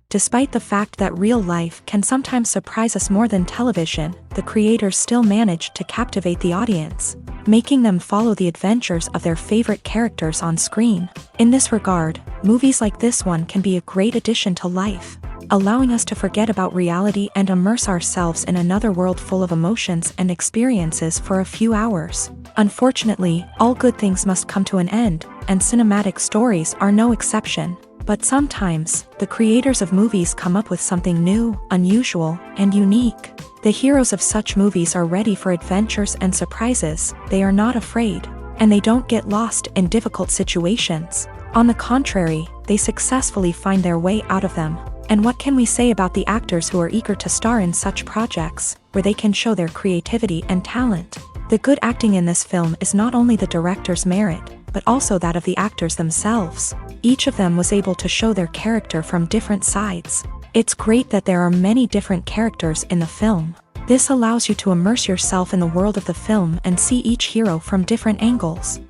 Despite the fact that real life can sometimes surprise us more than television, the creators still manage to captivate the audience, making them follow the adventures of their favorite characters on screen. In this regard, movies like this one can be a great addition to life, allowing us to forget about reality and immerse ourselves in another world full of emotions and experiences for a few hours. Unfortunately, all good things must come to an end, and cinematic stories are no exception. But sometimes, the creators of movies come up with something new, unusual, and unique. The heroes of such movies are ready for adventures and surprises, they are not afraid, and they don't get lost in difficult situations. On the contrary, they successfully find their way out of them. And what can we say about the actors who are eager to star in such projects, where they can show their creativity and talent? The good acting in this film is not only the director's merit, but also that of the actors themselves. Each of them was able to show their character from different sides. It's great that there are many different characters in the film. This allows you to immerse yourself in the world of the film and see each hero from different angles.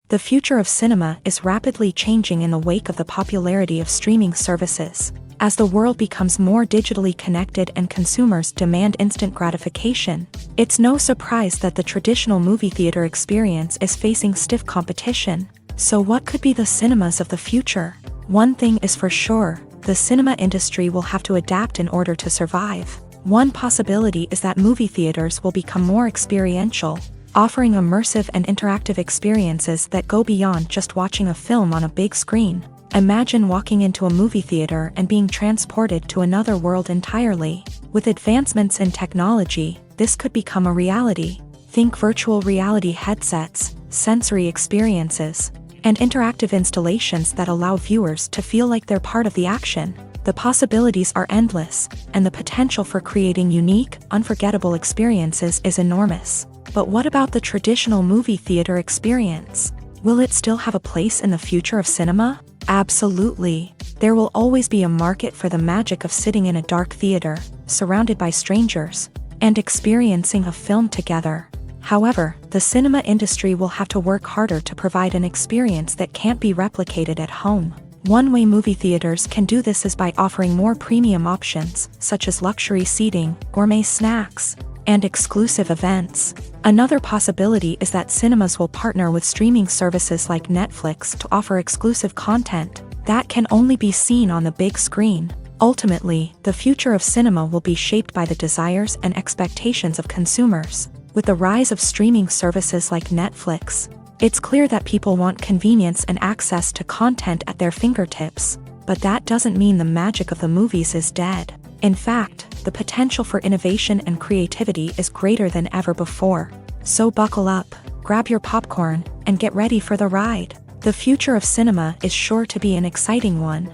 The future of cinema is rapidly changing in the wake of the popularity of streaming services. As the world becomes more digitally connected and consumers demand instant gratification, it's no surprise that the traditional movie theater experience is facing stiff competition. So what could be the cinemas of the future? One thing is for sure, the cinema industry will have to adapt in order to survive. One possibility is that movie theaters will become more experiential, offering immersive and interactive experiences that go beyond just watching a film on a big screen. Imagine walking into a movie theater and being transported to another world entirely. With advancements in technology, this could become a reality. Think virtual reality headsets, sensory experiences, and interactive installations that allow viewers to feel like they're part of the action. The possibilities are endless, and the potential for creating unique, unforgettable experiences is enormous. But what about the traditional movie theater experience? Will it still have a place in the future of cinema? Absolutely. There will always be a market for the magic of sitting in a dark theater, surrounded by strangers, and experiencing a film together. However, the cinema industry will have to work harder to provide an experience that can't be replicated at home. One way movie theaters can do this is by offering more premium options, such as luxury seating, gourmet snacks, and exclusive events. Another possibility is that cinemas will partner with streaming services like Netflix to offer exclusive content that can only be seen on the big screen. Ultimately, the future of cinema will be shaped by the desires and expectations of consumers. With the rise of streaming services like Netflix, it's clear that people want convenience and access to content at their fingertips. But that doesn't mean the magic of the movies is dead. In fact, the potential for innovation and creativity is greater than ever before. So buckle up, grab your popcorn, and get ready for the ride. The future of cinema is sure to be an exciting one.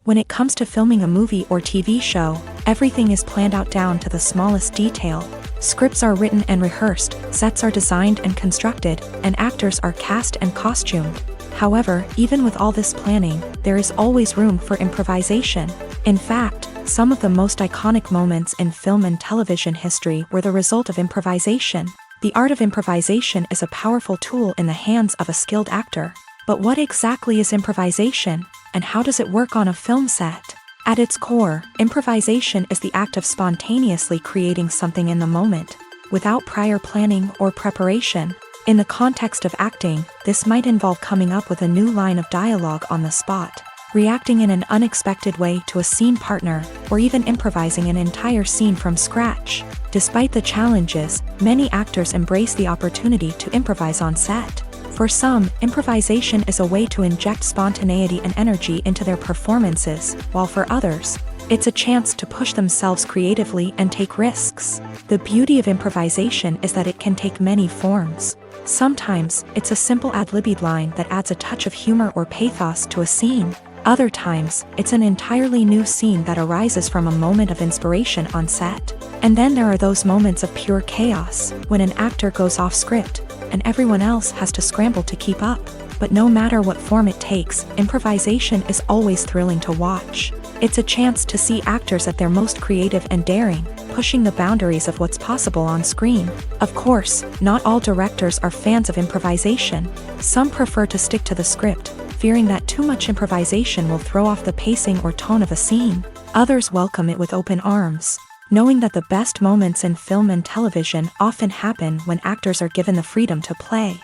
When it comes to filming a movie or TV show, everything is planned out down to the smallest detail. Scripts are written and rehearsed, sets are designed and constructed, and actors are cast and costumed. However, even with all this planning, there is always room for improvisation. In fact, some of the most iconic moments in film and television history were the result of improvisation. The art of improvisation is a powerful tool in the hands of a skilled actor. But what exactly is improvisation, and how does it work on a film set? At its core, improvisation is the act of spontaneously creating something in the moment, without prior planning or preparation. In the context of acting, this might involve coming up with a new line of dialogue on the spot, reacting in an unexpected way to a scene partner, or even improvising an entire scene from scratch. Despite the challenges, many actors embrace the opportunity to improvise on set. For some, improvisation is a way to inject spontaneity and energy into their performances, while for others, it's a chance to push themselves creatively and take risks. The beauty of improvisation is that it can take many forms. Sometimes, it's a simple ad-libbed line that adds a touch of humor or pathos to a scene. Other times, it's an entirely new scene that arises from a moment of inspiration on set. And then there are those moments of pure chaos, when an actor goes off script, and everyone else has to scramble to keep up. But no matter what form it takes, improvisation is always thrilling to watch. It's a chance to see actors at their most creative and daring, pushing the boundaries of what's possible on screen. Of course, not all directors are fans of improvisation. Some prefer to stick to the script, fearing that too much improvisation will throw off the pacing or tone of a scene. Others welcome it with open arms, knowing that the best moments in film and television often happen when actors are given the freedom to play.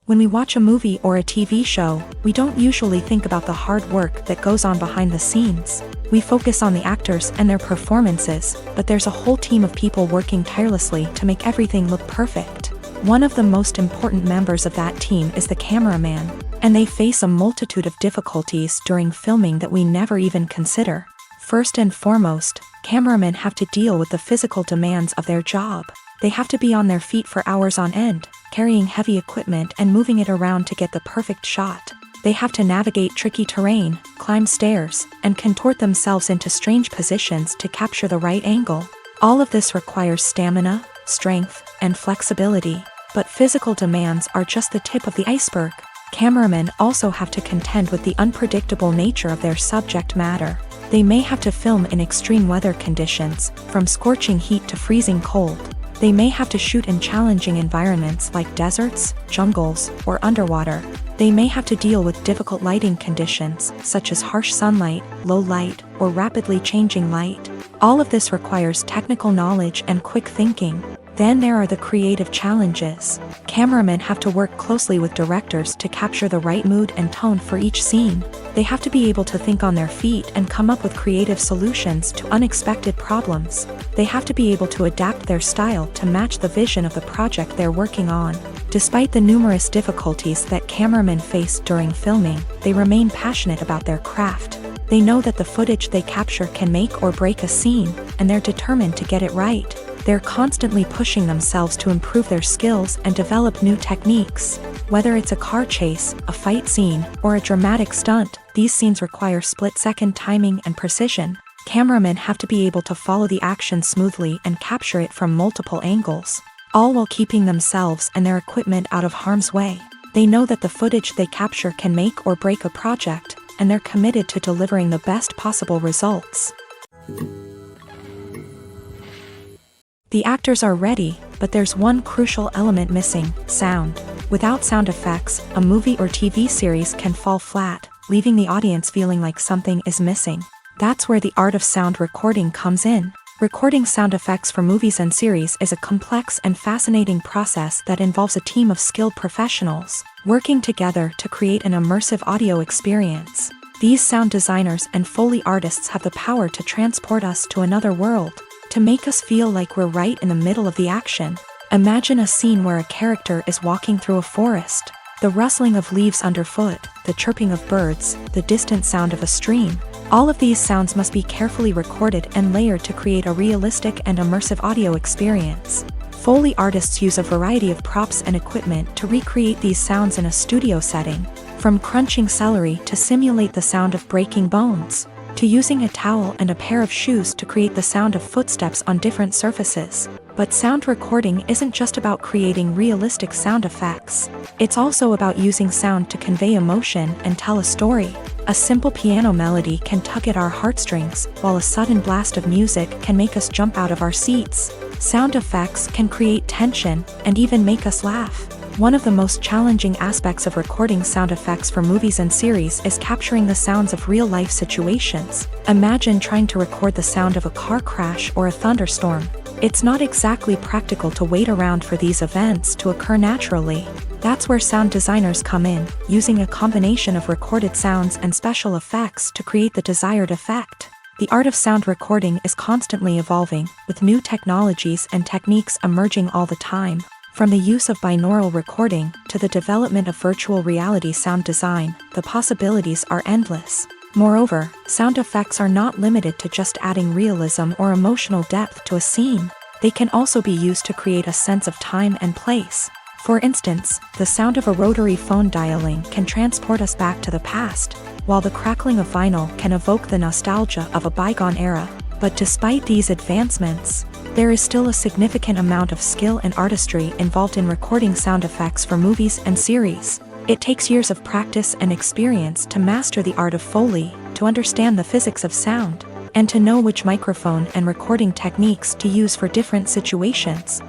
When we watch a movie or a TV show, we don't usually think about the hard work that goes on behind the scenes. We focus on the actors and their performances, but there's a whole team of people working tirelessly to make everything look perfect. One of the most important members of that team is the cameraman, and they face a multitude of difficulties during filming that we never even consider. First and foremost, cameramen have to deal with the physical demands of their job. They have to be on their feet for hours on end, carrying heavy equipment and moving it around to get the perfect shot. They have to navigate tricky terrain, climb stairs, and contort themselves into strange positions to capture the right angle. All of this requires stamina, strength, and flexibility. But physical demands are just the tip of the iceberg. Cameramen also have to contend with the unpredictable nature of their subject matter. They may have to film in extreme weather conditions, from scorching heat to freezing cold. They may have to shoot in challenging environments like deserts, jungles, or underwater. They may have to deal with difficult lighting conditions, such as harsh sunlight, low light, or rapidly changing light. All of this requires technical knowledge and quick thinking. Then there are the creative challenges. Cameramen have to work closely with directors to capture the right mood and tone for each scene. They have to be able to think on their feet and come up with creative solutions to unexpected problems. They have to be able to adapt their style to match the vision of the project they're working on. Despite the numerous difficulties that cameramen face during filming, they remain passionate about their craft. They know that the footage they capture can make or break a scene, and they're determined to get it right. They're constantly pushing themselves to improve their skills and develop new techniques. Whether it's a car chase, a fight scene, or a dramatic stunt, these scenes require split-second timing and precision. Cameramen have to be able to follow the action smoothly and capture it from multiple angles, all while keeping themselves and their equipment out of harm's way. They know that the footage they capture can make or break a project, and they're committed to delivering the best possible results. The actors are ready, but there's one crucial element missing: sound. Without sound effects, a movie or TV series can fall flat, leaving the audience feeling like something is missing. That's where the art of sound recording comes in. Recording sound effects for movies and series is a complex and fascinating process that involves a team of skilled professionals working together to create an immersive audio experience. These sound designers and Foley artists have the power to transport us to another world, to make us feel like we're right in the middle of the action. Imagine a scene where a character is walking through a forest. The rustling of leaves underfoot, the chirping of birds, the distant sound of a stream. All of these sounds must be carefully recorded and layered to create a realistic and immersive audio experience. Foley artists use a variety of props and equipment to recreate these sounds in a studio setting, from crunching celery to simulate the sound of breaking bones, to using a towel and a pair of shoes to create the sound of footsteps on different surfaces. But sound recording isn't just about creating realistic sound effects. It's also about using sound to convey emotion and tell a story. A simple piano melody can tug at our heartstrings, while a sudden blast of music can make us jump out of our seats. Sound effects can create tension and even make us laugh. One of the most challenging aspects of recording sound effects for movies and series is capturing the sounds of real-life situations. Imagine trying to record the sound of a car crash or a thunderstorm. It's not exactly practical to wait around for these events to occur naturally. That's where sound designers come in, using a combination of recorded sounds and special effects to create the desired effect. The art of sound recording is constantly evolving, with new technologies and techniques emerging all the time. From the use of binaural recording to the development of virtual reality sound design, the possibilities are endless. Moreover, sound effects are not limited to just adding realism or emotional depth to a scene. They can also be used to create a sense of time and place. For instance, the sound of a rotary phone dialing can transport us back to the past, while the crackling of vinyl can evoke the nostalgia of a bygone era. But despite these advancements, there is still a significant amount of skill and artistry involved in recording sound effects for movies and series. It takes years of practice and experience to master the art of Foley, to understand the physics of sound, and to know which microphone and recording techniques to use for different situations.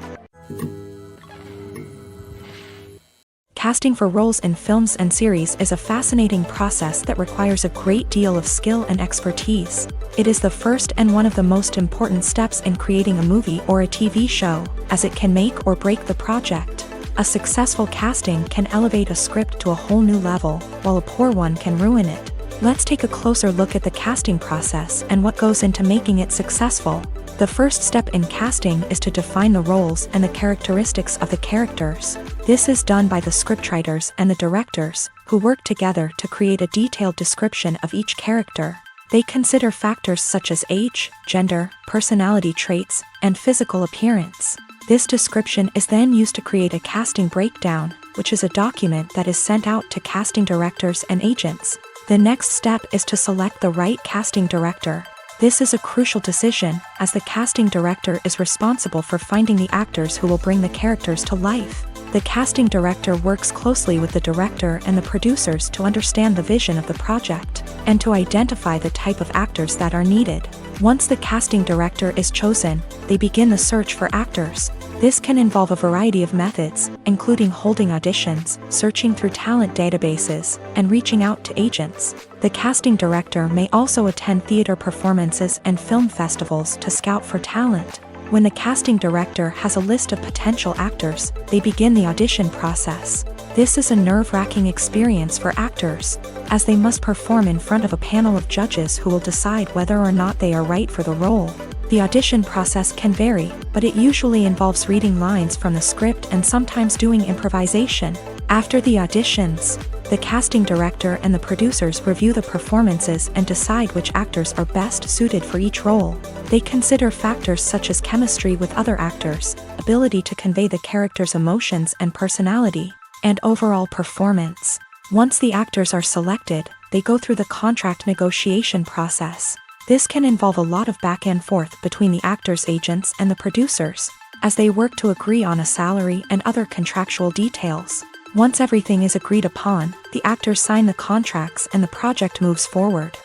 Casting for roles in films and series is a fascinating process that requires a great deal of skill and expertise. It is the first and one of the most important steps in creating a movie or a TV show, as it can make or break the project. A successful casting can elevate a script to a whole new level, while a poor one can ruin it. Let's take a closer look at the casting process and what goes into making it successful. The first step in casting is to define the roles and the characteristics of the characters. This is done by the scriptwriters and the directors, who work together to create a detailed description of each character. They consider factors such as age, gender, personality traits, and physical appearance. This description is then used to create a casting breakdown, which is a document that is sent out to casting directors and agents. The next step is to select the right casting director. This is a crucial decision, as the casting director is responsible for finding the actors who will bring the characters to life. The casting director works closely with the director and the producers to understand the vision of the project, and to identify the type of actors that are needed. Once the casting director is chosen, they begin the search for actors. This can involve a variety of methods, including holding auditions, searching through talent databases, and reaching out to agents. The casting director may also attend theater performances and film festivals to scout for talent. When the casting director has a list of potential actors, they begin the audition process. This is a nerve-wracking experience for actors, as they must perform in front of a panel of judges who will decide whether or not they are right for the role. The audition process can vary, but it usually involves reading lines from the script and sometimes doing improvisation. After the auditions, the casting director and the producers review the performances and decide which actors are best suited for each role. They consider factors such as chemistry with other actors, ability to convey the character's emotions and personality, and overall performance. Once the actors are selected, they go through the contract negotiation process. This can involve a lot of back and forth between the actors' agents and the producers, as they work to agree on a salary and other contractual details. Once everything is agreed upon, the actors sign the contracts and the project moves forward.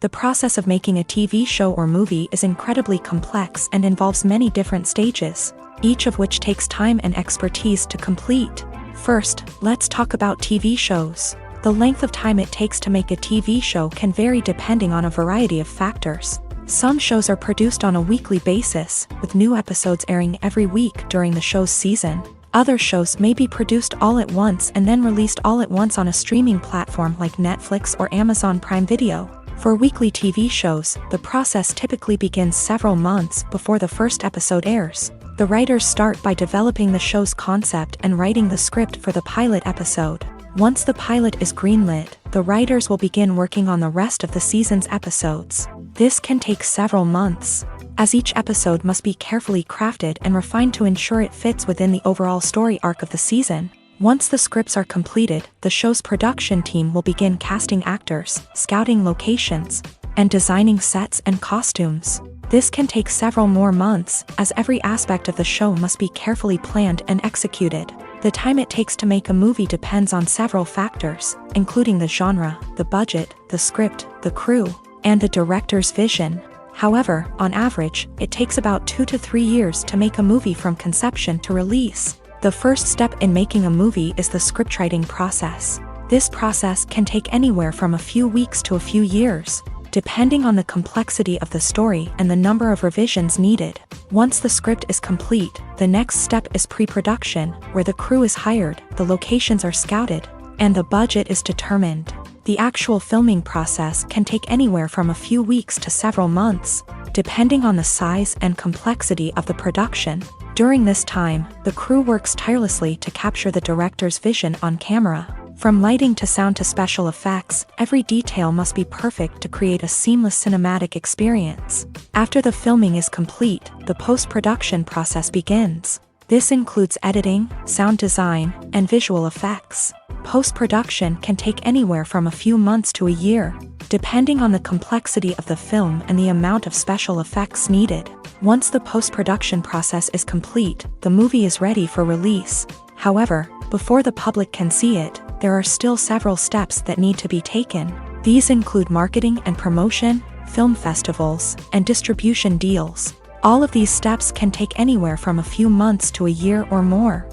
The process of making a TV show or movie is incredibly complex and involves many different stages, each of which takes time and expertise to complete. First, let's talk about TV shows. The length of time it takes to make a TV show can vary depending on a variety of factors. Some shows are produced on a weekly basis, with new episodes airing every week during the show's season. Other shows may be produced all at once and then released all at once on a streaming platform like Netflix or Amazon Prime Video. For weekly TV shows, the process typically begins several months before the first episode airs. The writers start by developing the show's concept and writing the script for the pilot episode. Once the pilot is greenlit, the writers will begin working on the rest of the season's episodes. This can take several months, as each episode must be carefully crafted and refined to ensure it fits within the overall story arc of the season. Once the scripts are completed, the show's production team will begin casting actors, scouting locations, and designing sets and costumes. This can take several more months, as every aspect of the show must be carefully planned and executed. The time it takes to make a movie depends on several factors, including the genre, the budget, the script, the crew, and the director's vision. However, on average, it takes about 2 to 3 years to make a movie from conception to release. The first step in making a movie is the scriptwriting process. This process can take anywhere from a few weeks to a few years, depending on the complexity of the story and the number of revisions needed. Once the script is complete, the next step is pre-production, where the crew is hired, the locations are scouted, and the budget is determined. The actual filming process can take anywhere from a few weeks to several months, depending on the size and complexity of the production. During this time, the crew works tirelessly to capture the director's vision on camera. From lighting to sound to special effects, every detail must be perfect to create a seamless cinematic experience. After the filming is complete, the post-production process begins. This includes editing, sound design, and visual effects. Post-production can take anywhere from a few months to a year, depending on the complexity of the film and the amount of special effects needed. Once the post-production process is complete, the movie is ready for release. However, before the public can see it, there are still several steps that need to be taken. These include marketing and promotion, film festivals, and distribution deals. All of these steps can take anywhere from a few months to a year or more.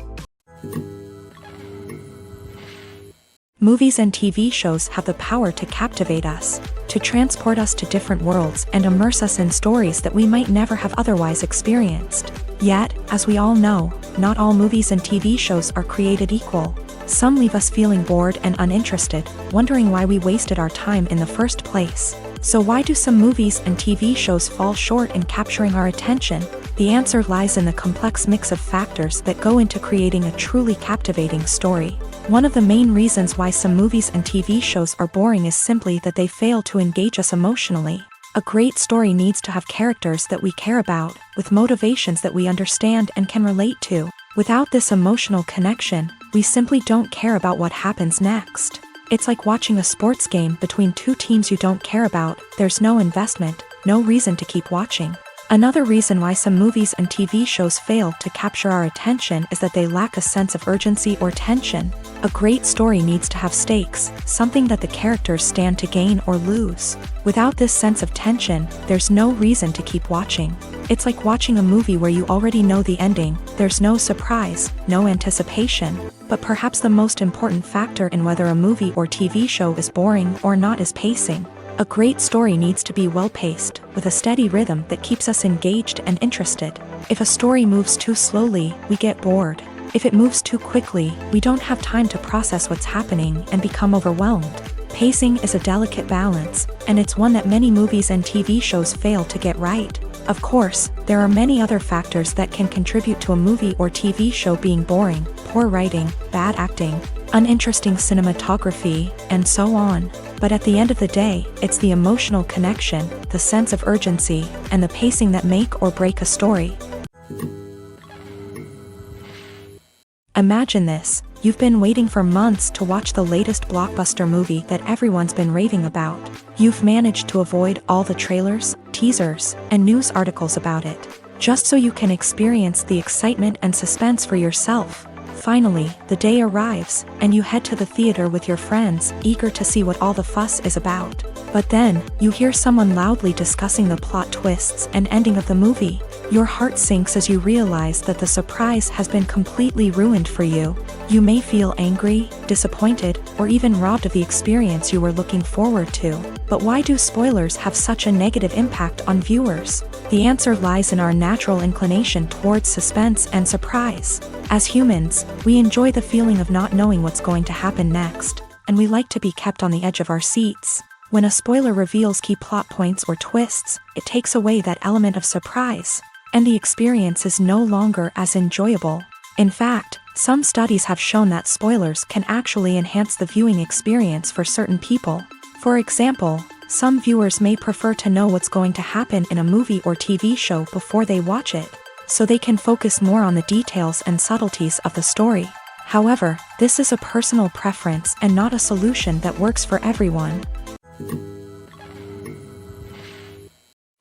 Movies and TV shows have the power to captivate us, to transport us to different worlds and immerse us in stories that we might never have otherwise experienced. Yet, as we all know, not all movies and TV shows are created equal. Some leave us feeling bored and uninterested, wondering why we wasted our time in the first place. So why do some movies and TV shows fall short in capturing our attention? The answer lies in the complex mix of factors that go into creating a truly captivating story. One of the main reasons why some movies and TV shows are boring is simply that they fail to engage us emotionally. A great story needs to have characters that we care about, with motivations that we understand and can relate to. Without this emotional connection, we simply don't care about what happens next. It's like watching a sports game between two teams you don't care about. There's no investment, no reason to keep watching. Another reason why some movies and TV shows fail to capture our attention is that they lack a sense of urgency or tension. A great story needs to have stakes, something that the characters stand to gain or lose. Without this sense of tension, there's no reason to keep watching. It's like watching a movie where you already know the ending. There's no surprise, no anticipation. But perhaps the most important factor in whether a movie or TV show is boring or not is pacing. A great story needs to be well-paced, with a steady rhythm that keeps us engaged and interested. If a story moves too slowly, we get bored. If it moves too quickly, we don't have time to process what's happening and become overwhelmed. Pacing is a delicate balance, and it's one that many movies and TV shows fail to get right. Of course, there are many other factors that can contribute to a movie or TV show being boring: poor writing, bad acting, uninteresting cinematography, and so on. But at the end of the day, it's the emotional connection, the sense of urgency, and the pacing that make or break a story. Imagine this: you've been waiting for months to watch the latest blockbuster movie that everyone's been raving about. You've managed to avoid all the trailers, teasers, and news articles about it, just so you can experience the excitement and suspense for yourself. Finally, the day arrives, and you head to the theater with your friends, eager to see what all the fuss is about. But then, you hear someone loudly discussing the plot twists and ending of the movie. Your heart sinks as you realize that the surprise has been completely ruined for you. You may feel angry, disappointed, or even robbed of the experience you were looking forward to. But why do spoilers have such a negative impact on viewers? The answer lies in our natural inclination towards suspense and surprise. As humans, we enjoy the feeling of not knowing what's going to happen next, and we like to be kept on the edge of our seats. When a spoiler reveals key plot points or twists, it takes away that element of surprise, and the experience is no longer as enjoyable. In fact, some studies have shown that spoilers can actually enhance the viewing experience for certain people. For example, some viewers may prefer to know what's going to happen in a movie or TV show before they watch it, so they can focus more on the details and subtleties of the story. However, this is a personal preference and not a solution that works for everyone.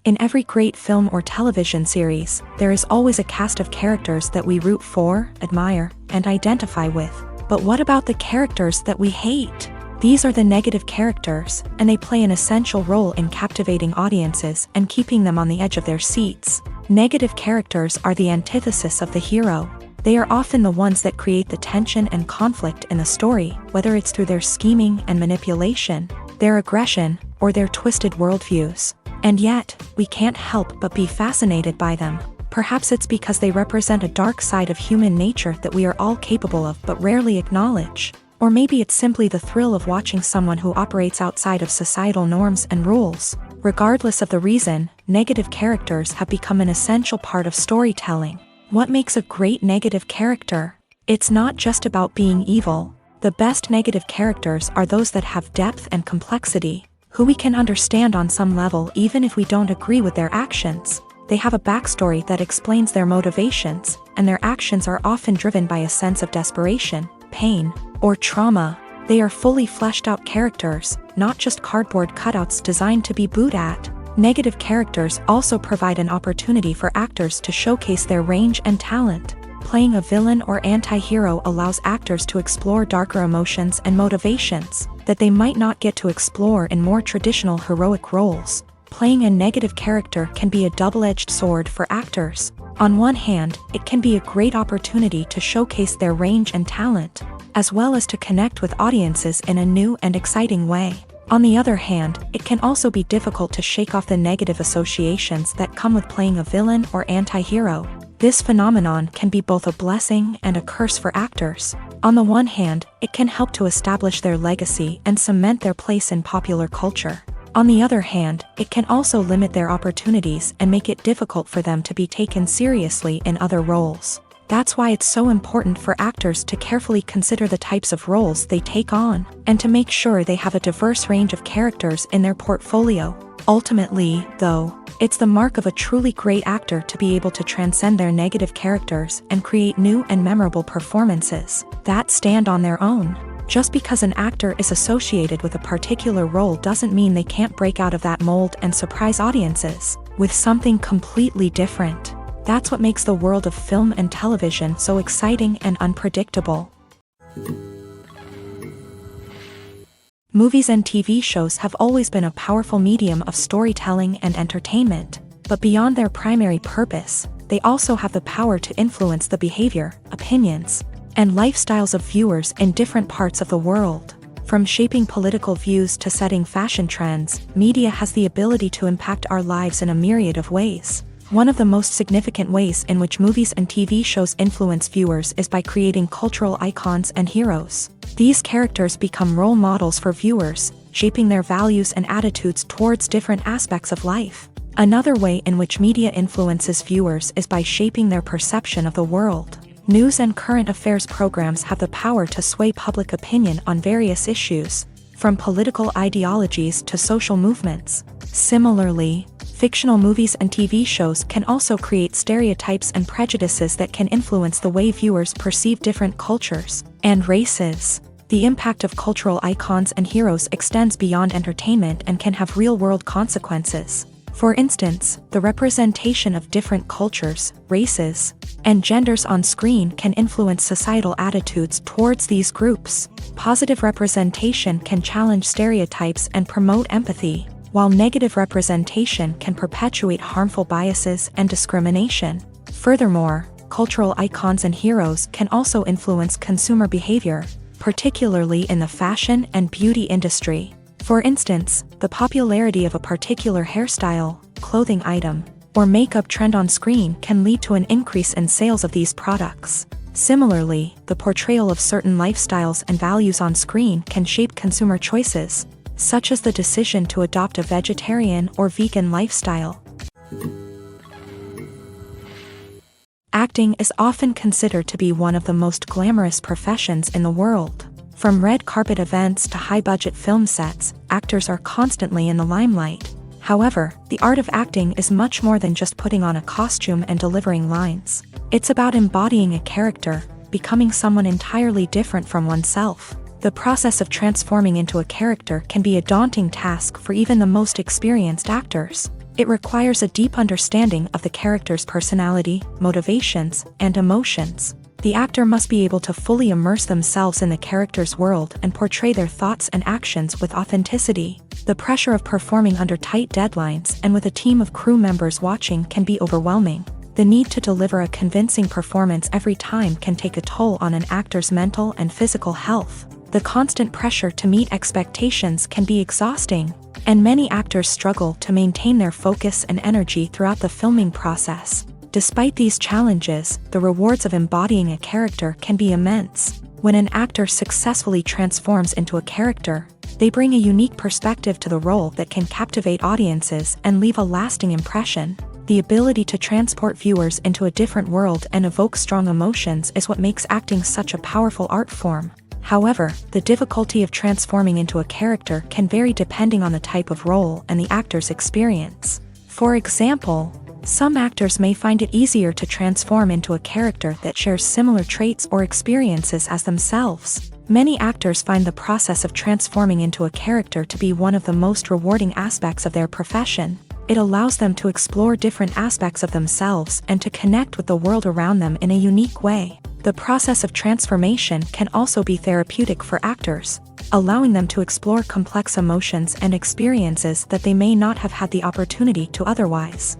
In every great film or television series, there is always a cast of characters that we root for, admire, and identify with. But what about the characters that we hate? These are the negative characters, and they play an essential role in captivating audiences and keeping them on the edge of their seats. Negative characters are the antithesis of the hero. They are often the ones that create the tension and conflict in the story, whether it's through their scheming and manipulation, their aggression, or their twisted worldviews. And yet, we can't help but be fascinated by them. Perhaps it's because they represent a dark side of human nature that we are all capable of but rarely acknowledge. Or maybe it's simply the thrill of watching someone who operates outside of societal norms and rules. Regardless of the reason, negative characters have become an essential part of storytelling. What makes a great negative character? It's not just about being evil. The best negative characters are those that have depth and complexity, who we can understand on some level even if we don't agree with their actions. They have a backstory that explains their motivations, and their actions are often driven by a sense of desperation, pain, or trauma. They are fully fleshed out characters, not just cardboard cutouts designed to be booed at. Negative characters also provide an opportunity for actors to showcase their range and talent. Playing a villain or anti-hero allows actors to explore darker emotions and motivations that they might not get to explore in more traditional heroic roles. Playing a negative character can be a double-edged sword for actors. On one hand, it can be a great opportunity to showcase their range and talent, as well as to connect with audiences in a new and exciting way. On the other hand, it can also be difficult to shake off the negative associations that come with playing a villain or anti-hero. This phenomenon can be both a blessing and a curse for actors. On the one hand, it can help to establish their legacy and cement their place in popular culture. On the other hand, it can also limit their opportunities and make it difficult for them to be taken seriously in other roles. That's why it's so important for actors to carefully consider the types of roles they take on, and to make sure they have a diverse range of characters in their portfolio. Ultimately, though, it's the mark of a truly great actor to be able to transcend their negative characters and create new and memorable performances that stand on their own. Just because an actor is associated with a particular role doesn't mean they can't break out of that mold and surprise audiences with something completely different. That's what makes the world of film and television so exciting and unpredictable. Movies and TV shows have always been a powerful medium of storytelling and entertainment, but beyond their primary purpose, they also have the power to influence the behavior, opinions, and lifestyles of viewers in different parts of the world. From shaping political views to setting fashion trends, media has the ability to impact our lives in a myriad of ways. One of the most significant ways in which movies and TV shows influence viewers is by creating cultural icons and heroes. These characters become role models for viewers, shaping their values and attitudes towards different aspects of life. Another way in which media influences viewers is by shaping their perception of the world. News and current affairs programs have the power to sway public opinion on various issues, from political ideologies to social movements. Similarly, fictional movies and TV shows can also create stereotypes and prejudices that can influence the way viewers perceive different cultures and races. The impact of cultural icons and heroes extends beyond entertainment and can have real-world consequences. For instance, the representation of different cultures, races, and genders on screen can influence societal attitudes towards these groups. Positive representation can challenge stereotypes and promote empathy, while negative representation can perpetuate harmful biases and discrimination. Furthermore, cultural icons and heroes can also influence consumer behavior, particularly in the fashion and beauty industry. For instance, the popularity of a particular hairstyle, clothing item, or makeup trend on screen can lead to an increase in sales of these products. Similarly, the portrayal of certain lifestyles and values on screen can shape consumer choices, such as the decision to adopt a vegetarian or vegan lifestyle. Acting is often considered to be one of the most glamorous professions in the world. From red carpet events to high-budget film sets, actors are constantly in the limelight. However, the art of acting is much more than just putting on a costume and delivering lines. It's about embodying a character, becoming someone entirely different from oneself. The process of transforming into a character can be a daunting task for even the most experienced actors. It requires a deep understanding of the character's personality, motivations, and emotions. The actor must be able to fully immerse themselves in the character's world and portray their thoughts and actions with authenticity. The pressure of performing under tight deadlines and with a team of crew members watching can be overwhelming. The need to deliver a convincing performance every time can take a toll on an actor's mental and physical health. The constant pressure to meet expectations can be exhausting, and many actors struggle to maintain their focus and energy throughout the filming process. Despite these challenges, the rewards of embodying a character can be immense. When an actor successfully transforms into a character, they bring a unique perspective to the role that can captivate audiences and leave a lasting impression. The ability to transport viewers into a different world and evoke strong emotions is what makes acting such a powerful art form. However, the difficulty of transforming into a character can vary depending on the type of role and the actor's experience. For example, some actors may find it easier to transform into a character that shares similar traits or experiences as themselves. Many actors find the process of transforming into a character to be one of the most rewarding aspects of their profession. It allows them to explore different aspects of themselves and to connect with the world around them in a unique way. The process of transformation can also be therapeutic for actors, allowing them to explore complex emotions and experiences that they may not have had the opportunity to otherwise.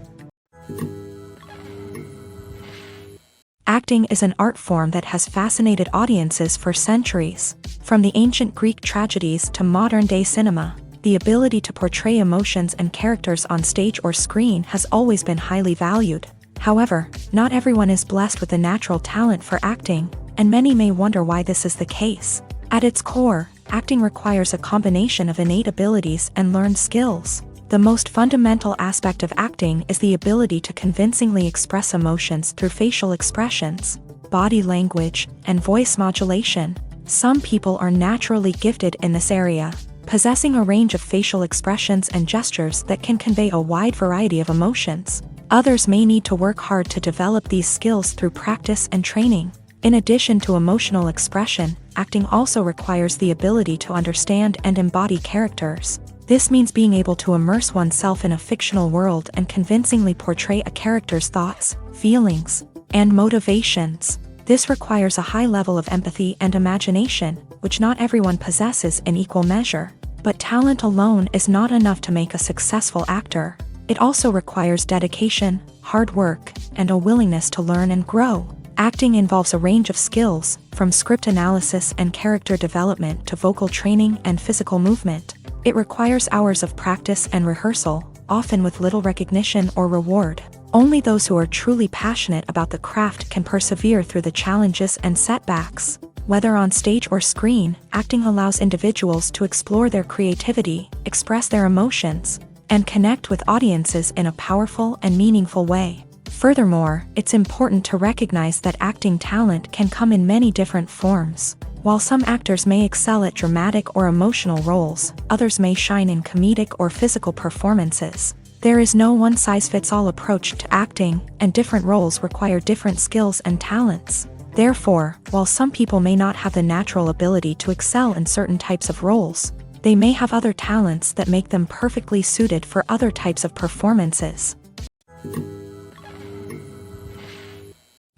Acting is an art form that has fascinated audiences for centuries. From the ancient Greek tragedies to modern-day cinema, the ability to portray emotions and characters on stage or screen has always been highly valued. However, not everyone is blessed with the natural talent for acting, and many may wonder why this is the case. At its core, acting requires a combination of innate abilities and learned skills. The most fundamental aspect of acting is the ability to convincingly express emotions through facial expressions, body language, and voice modulation. Some people are naturally gifted in this area, possessing a range of facial expressions and gestures that can convey a wide variety of emotions. Others may need to work hard to develop these skills through practice and training. In addition to emotional expression, acting also requires the ability to understand and embody characters. This means being able to immerse oneself in a fictional world and convincingly portray a character's thoughts, feelings, and motivations. This requires a high level of empathy and imagination, which not everyone possesses in equal measure. But talent alone is not enough to make a successful actor. It also requires dedication, hard work, and a willingness to learn and grow. Acting involves a range of skills, from script analysis and character development to vocal training and physical movement. It requires hours of practice and rehearsal, often with little recognition or reward. Only those who are truly passionate about the craft can persevere through the challenges and setbacks. Whether on stage or screen, acting allows individuals to explore their creativity, express their emotions, and connect with audiences in a powerful and meaningful way. Furthermore, it's important to recognize that acting talent can come in many different forms. While some actors may excel at dramatic or emotional roles, others may shine in comedic or physical performances. There is no one-size-fits-all approach to acting, and different roles require different skills and talents. Therefore, while some people may not have the natural ability to excel in certain types of roles, they may have other talents that make them perfectly suited for other types of performances.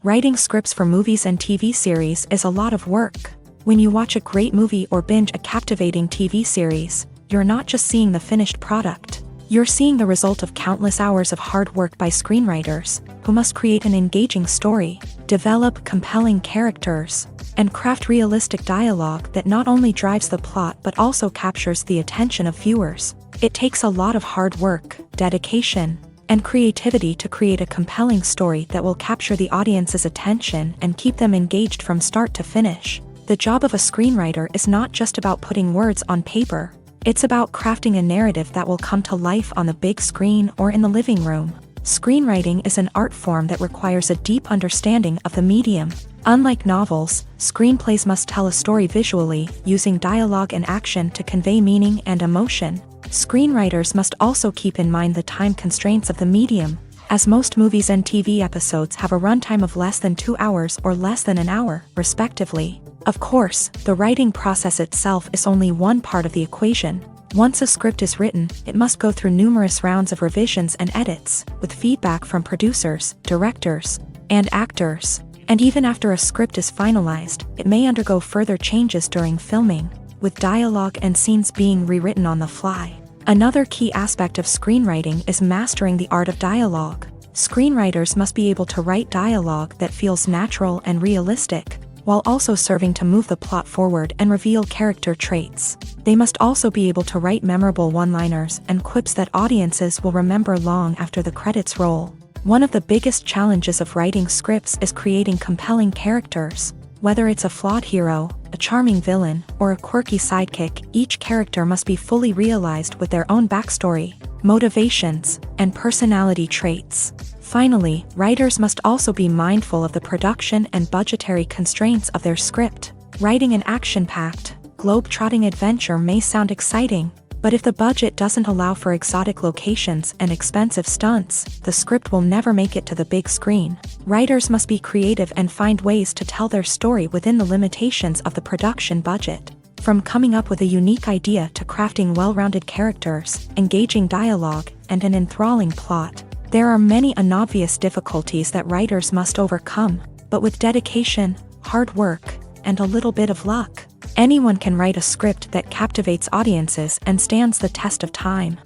Writing scripts for movies and TV series is a lot of work. When you watch a great movie or binge a captivating TV series, you're not just seeing the finished product. You're seeing the result of countless hours of hard work by screenwriters, who must create an engaging story, develop compelling characters, and craft realistic dialogue that not only drives the plot but also captures the attention of viewers. It takes a lot of hard work, dedication, and creativity to create a compelling story that will capture the audience's attention and keep them engaged from start to finish. The job of a screenwriter is not just about putting words on paper. It's about crafting a narrative that will come to life on the big screen or in the living room. Screenwriting is an art form that requires a deep understanding of the medium. Unlike novels, screenplays must tell a story visually, using dialogue and action to convey meaning and emotion. Screenwriters must also keep in mind the time constraints of the medium, as most movies and TV episodes have a runtime of less than 2 hours or less than an hour, respectively. Of course, the writing process itself is only one part of the equation. Once a script is written, it must go through numerous rounds of revisions and edits, with feedback from producers, directors, and actors. And even after a script is finalized, it may undergo further changes during filming, with dialogue and scenes being rewritten on the fly. Another key aspect of screenwriting is mastering the art of dialogue. Screenwriters must be able to write dialogue that feels natural and realistic, while also serving to move the plot forward and reveal character traits. They must also be able to write memorable one-liners and quips that audiences will remember long after the credits roll. One of the biggest challenges of writing scripts is creating compelling characters. Whether it's a flawed hero, a charming villain, or a quirky sidekick, each character must be fully realized with their own backstory, motivations, and personality traits. Finally, writers must also be mindful of the production and budgetary constraints of their script. Writing an action-packed, globe-trotting adventure may sound exciting, but if the budget doesn't allow for exotic locations and expensive stunts, the script will never make it to the big screen. Writers must be creative and find ways to tell their story within the limitations of the production budget. From coming up with a unique idea to crafting well-rounded characters, engaging dialogue, and an enthralling plot, there are many unobvious difficulties that writers must overcome, but with dedication, hard work, and a little bit of luck, anyone can write a script that captivates audiences and stands the test of time.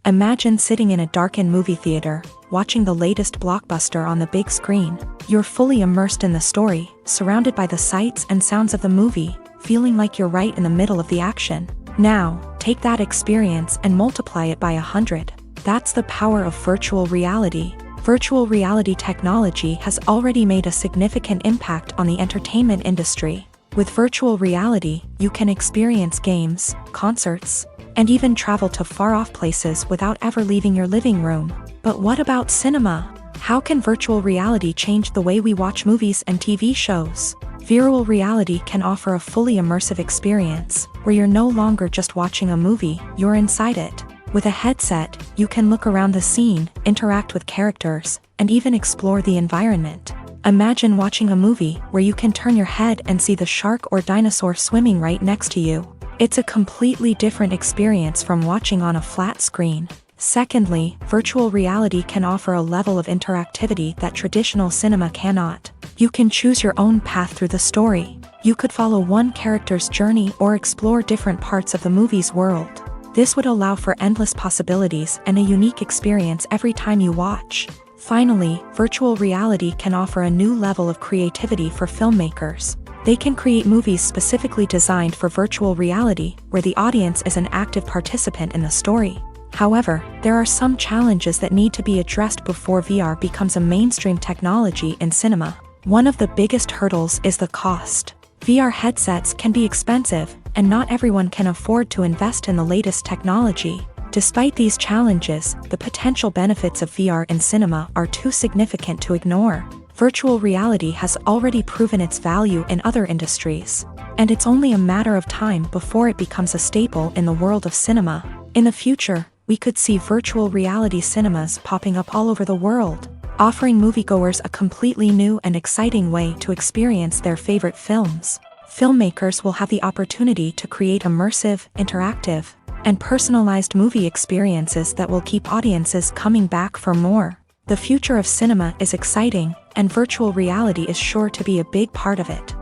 Imagine sitting in a darkened movie theater, watching the latest blockbuster on the big screen. You're fully immersed in the story, surrounded by the sights and sounds of the movie, feeling like you're right in the middle of the action. Now, take that experience and multiply it by 100. That's the power of virtual reality. Virtual reality technology has already made a significant impact on the entertainment industry. With virtual reality, you can experience games, concerts, and even travel to far-off places without ever leaving your living room. But what about cinema? How can virtual reality change the way we watch movies and TV shows? Virtual reality can offer a fully immersive experience, where you're no longer just watching a movie, you're inside it. With a headset, you can look around the scene, interact with characters, and even explore the environment. Imagine watching a movie where you can turn your head and see the shark or dinosaur swimming right next to you. It's a completely different experience from watching on a flat screen. Secondly, virtual reality can offer a level of interactivity that traditional cinema cannot. You can choose your own path through the story. You could follow one character's journey or explore different parts of the movie's world. This would allow for endless possibilities and a unique experience every time you watch. Finally, virtual reality can offer a new level of creativity for filmmakers. They can create movies specifically designed for virtual reality, where the audience is an active participant in the story. However, there are some challenges that need to be addressed before VR becomes a mainstream technology in cinema. One of the biggest hurdles is the cost. VR headsets can be expensive, and not everyone can afford to invest in the latest technology. Despite these challenges, the potential benefits of VR in cinema are too significant to ignore. Virtual reality has already proven its value in other industries, and it's only a matter of time before it becomes a staple in the world of cinema. In the future, we could see virtual reality cinemas popping up all over the world, offering moviegoers a completely new and exciting way to experience their favorite films. Filmmakers will have the opportunity to create immersive, interactive, and personalized movie experiences that will keep audiences coming back for more. The future of cinema is exciting, and virtual reality is sure to be a big part of it.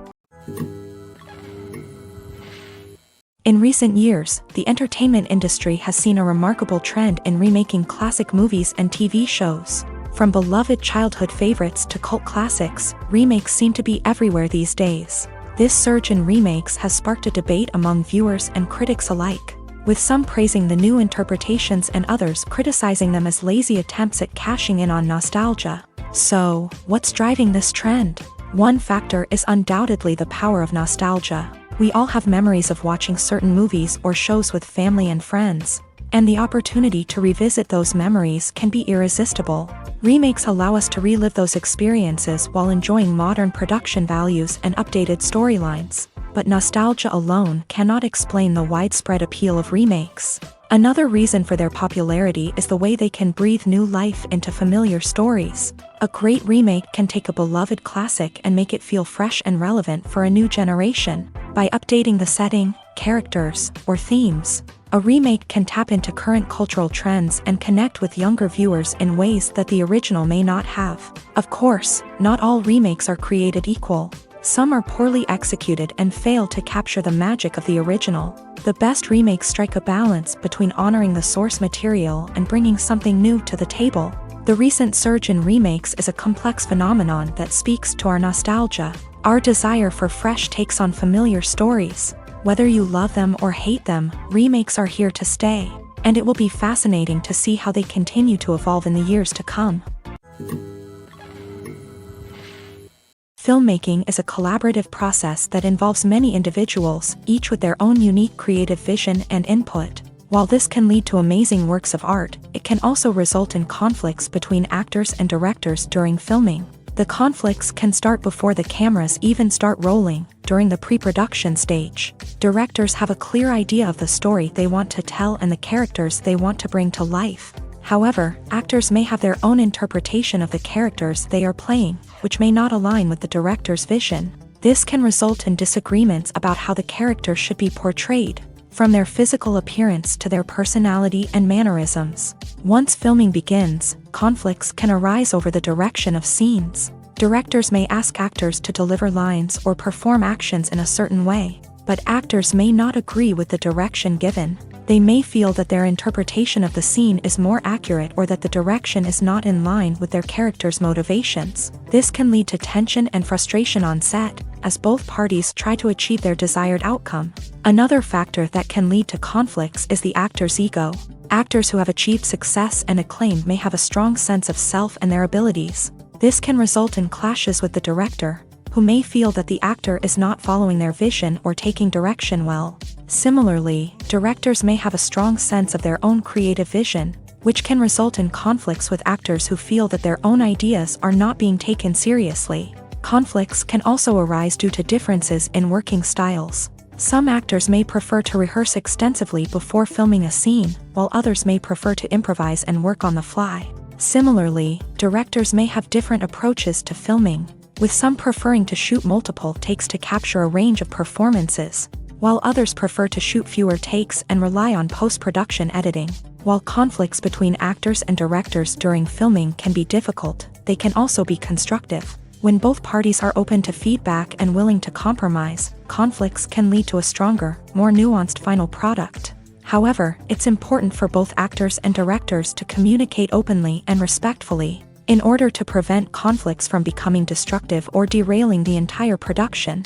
In recent years, the entertainment industry has seen a remarkable trend in remaking classic movies and TV shows. From beloved childhood favorites to cult classics, remakes seem to be everywhere these days. This surge in remakes has sparked a debate among viewers and critics alike, with some praising the new interpretations and others criticizing them as lazy attempts at cashing in on nostalgia. So, what's driving this trend? One factor is undoubtedly the power of nostalgia. We all have memories of watching certain movies or shows with family and friends, and the opportunity to revisit those memories can be irresistible. Remakes allow us to relive those experiences while enjoying modern production values and updated storylines. But nostalgia alone cannot explain the widespread appeal of remakes. Another reason for their popularity is the way they can breathe new life into familiar stories. A great remake can take a beloved classic and make it feel fresh and relevant for a new generation. By updating the setting, characters, or themes, a remake can tap into current cultural trends and connect with younger viewers in ways that the original may not have. Of course, not all remakes are created equal. Some are poorly executed and fail to capture the magic of the original. The best remakes strike a balance between honoring the source material and bringing something new to the table. The recent surge in remakes is a complex phenomenon that speaks to our nostalgia, our desire for fresh takes on familiar stories. Whether you love them or hate them, remakes are here to stay, and it will be fascinating to see how they continue to evolve in the years to come. Filmmaking is a collaborative process that involves many individuals, each with their own unique creative vision and input. While this can lead to amazing works of art, it can also result in conflicts between actors and directors during filming. The conflicts can start before the cameras even start rolling, during the pre-production stage. Directors have a clear idea of the story they want to tell and the characters they want to bring to life. However, actors may have their own interpretation of the characters they are playing, which may not align with the director's vision. This can result in disagreements about how the character should be portrayed, from their physical appearance to their personality and mannerisms. Once filming begins, conflicts can arise over the direction of scenes. Directors may ask actors to deliver lines or perform actions in a certain way, but actors may not agree with the direction given. They may feel that their interpretation of the scene is more accurate or that the direction is not in line with their character's motivations. This can lead to tension and frustration on set, as both parties try to achieve their desired outcome. Another factor that can lead to conflicts is the actor's ego. Actors who have achieved success and acclaim may have a strong sense of self and their abilities. This can result in clashes with the director, who may feel that the actor is not following their vision or taking direction well. Similarly, directors may have a strong sense of their own creative vision, which can result in conflicts with actors who feel that their own ideas are not being taken seriously. Conflicts can also arise due to differences in working styles. Some actors may prefer to rehearse extensively before filming a scene, while others may prefer to improvise and work on the fly. Similarly, directors may have different approaches to filming, with some preferring to shoot multiple takes to capture a range of performances, while others prefer to shoot fewer takes and rely on post-production editing. While conflicts between actors and directors during filming can be difficult, they can also be constructive. When both parties are open to feedback and willing to compromise, conflicts can lead to a stronger, more nuanced final product. However, it's important for both actors and directors to communicate openly and respectfully, in order to prevent conflicts from becoming destructive or derailing the entire production.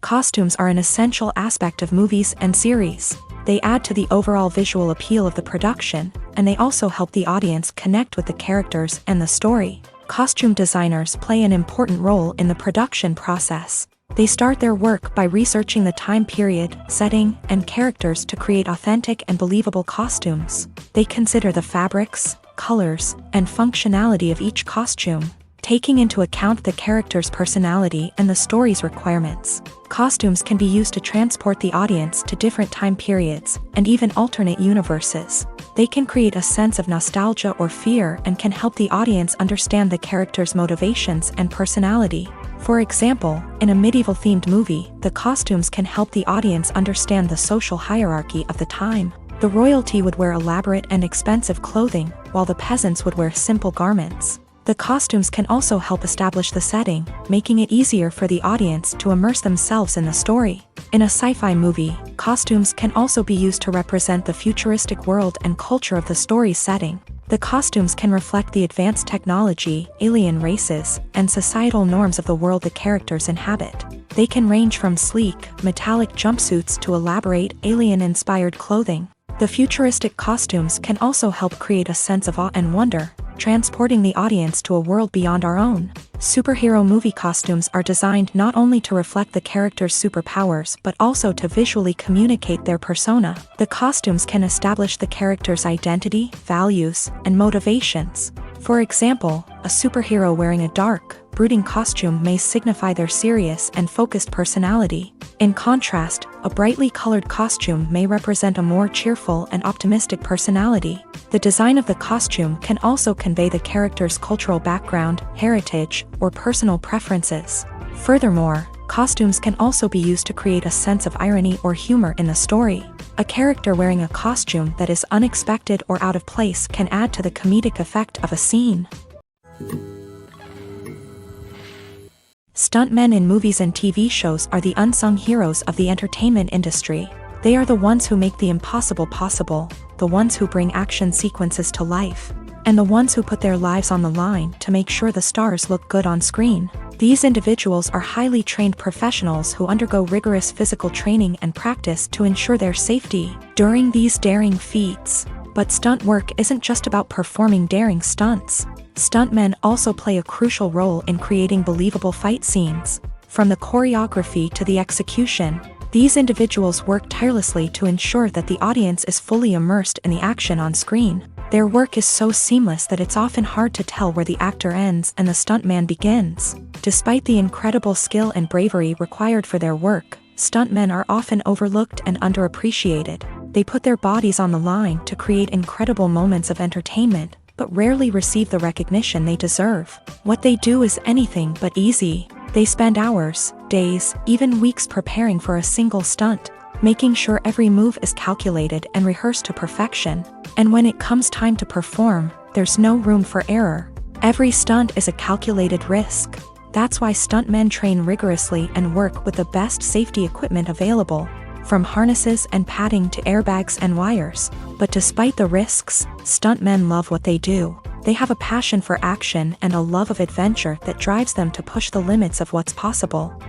Costumes are an essential aspect of movies and series. They add to the overall visual appeal of the production, and they also help the audience connect with the characters and the story. Costume designers play an important role in the production process. They start their work by researching the time period, setting, and characters to create authentic and believable costumes. They consider the fabrics, colors, and functionality of each costume, taking into account the character's personality and the story's requirements. Costumes can be used to transport the audience to different time periods, and even alternate universes. They can create a sense of nostalgia or fear and can help the audience understand the character's motivations and personality. For example, in a medieval-themed movie, the costumes can help the audience understand the social hierarchy of the time. The royalty would wear elaborate and expensive clothing, while the peasants would wear simple garments. The costumes can also help establish the setting, making it easier for the audience to immerse themselves in the story. In a sci-fi movie, costumes can also be used to represent the futuristic world and culture of the story's setting. The costumes can reflect the advanced technology, alien races, and societal norms of the world the characters inhabit. They can range from sleek, metallic jumpsuits to elaborate, alien-inspired clothing. The futuristic costumes can also help create a sense of awe and wonder, transporting the audience to a world beyond our own. Superhero movie costumes are designed not only to reflect the character's superpowers but also to visually communicate their persona. The costumes can establish the character's identity, values, and motivations. For example, a superhero wearing a dark, brooding costume may signify their serious and focused personality. In contrast, a brightly colored costume may represent a more cheerful and optimistic personality. The design of the costume can also convey the character's cultural background, heritage, or personal preferences. Furthermore, costumes can also be used to create a sense of irony or humor in the story. A character wearing a costume that is unexpected or out of place can add to the comedic effect of a scene. Stuntmen in movies and TV shows are the unsung heroes of the entertainment industry. They are the ones who make the impossible possible, the ones who bring action sequences to life, and the ones who put their lives on the line to make sure the stars look good on screen. These individuals are highly trained professionals who undergo rigorous physical training and practice to ensure their safety during these daring feats. But stunt work isn't just about performing daring stunts. Stuntmen also play a crucial role in creating believable fight scenes. From the choreography to the execution, these individuals work tirelessly to ensure that the audience is fully immersed in the action on screen. Their work is so seamless that it's often hard to tell where the actor ends and the stuntman begins. Despite the incredible skill and bravery required for their work, stuntmen are often overlooked and underappreciated. They put their bodies on the line to create incredible moments of entertainment, but rarely receive the recognition they deserve. What they do is anything but easy. They spend hours, days, even weeks preparing for a single stunt, making sure every move is calculated and rehearsed to perfection. And when it comes time to perform, there's no room for error. Every stunt is a calculated risk. That's why stuntmen train rigorously and work with the best safety equipment available, from harnesses and padding to airbags and wires. But despite the risks, stuntmen love what they do. They have a passion for action and a love of adventure that drives them to push the limits of what's possible.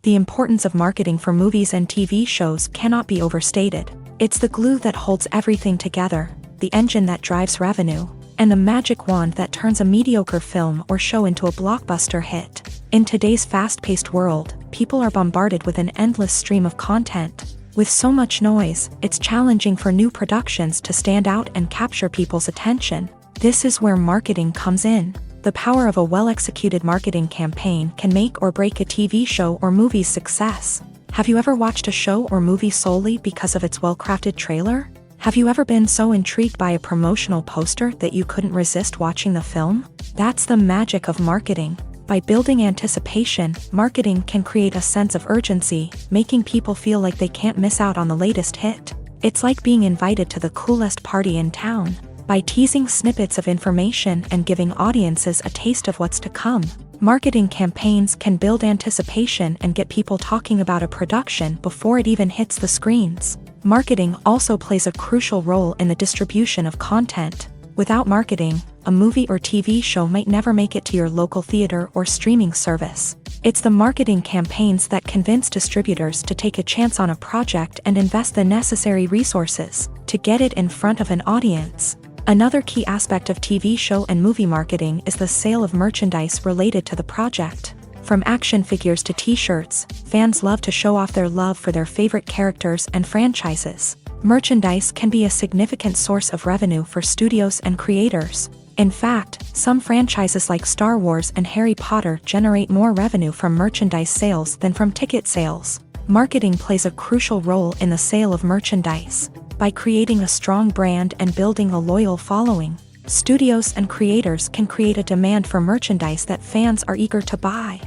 The importance of marketing for movies and TV shows cannot be overstated. It's the glue that holds everything together, the engine that drives revenue, and the magic wand that turns a mediocre film or show into a blockbuster hit. In today's fast-paced world, people are bombarded with an endless stream of content. With so much noise, it's challenging for new productions to stand out and capture people's attention. This is where marketing comes in. The power of a well-executed marketing campaign can make or break a TV show or movie's success. Have you ever watched a show or movie solely because of its well-crafted trailer? Have you ever been so intrigued by a promotional poster that you couldn't resist watching the film? That's the magic of marketing. By building anticipation, marketing can create a sense of urgency, making people feel like they can't miss out on the latest hit. It's like being invited to the coolest party in town. By teasing snippets of information and giving audiences a taste of what's to come, marketing campaigns can build anticipation and get people talking about a production before it even hits the screens. Marketing also plays a crucial role in the distribution of content. Without marketing, a movie or TV show might never make it to your local theater or streaming service. It's the marketing campaigns that convince distributors to take a chance on a project and invest the necessary resources to get it in front of an audience. Another key aspect of TV show and movie marketing is the sale of merchandise related to the project. From action figures to t-shirts, fans love to show off their love for their favorite characters and franchises. Merchandise can be a significant source of revenue for studios and creators. In fact, some franchises like Star Wars and Harry Potter generate more revenue from merchandise sales than from ticket sales. Marketing plays a crucial role in the sale of merchandise. By creating a strong brand and building a loyal following, studios and creators can create a demand for merchandise that fans are eager to buy.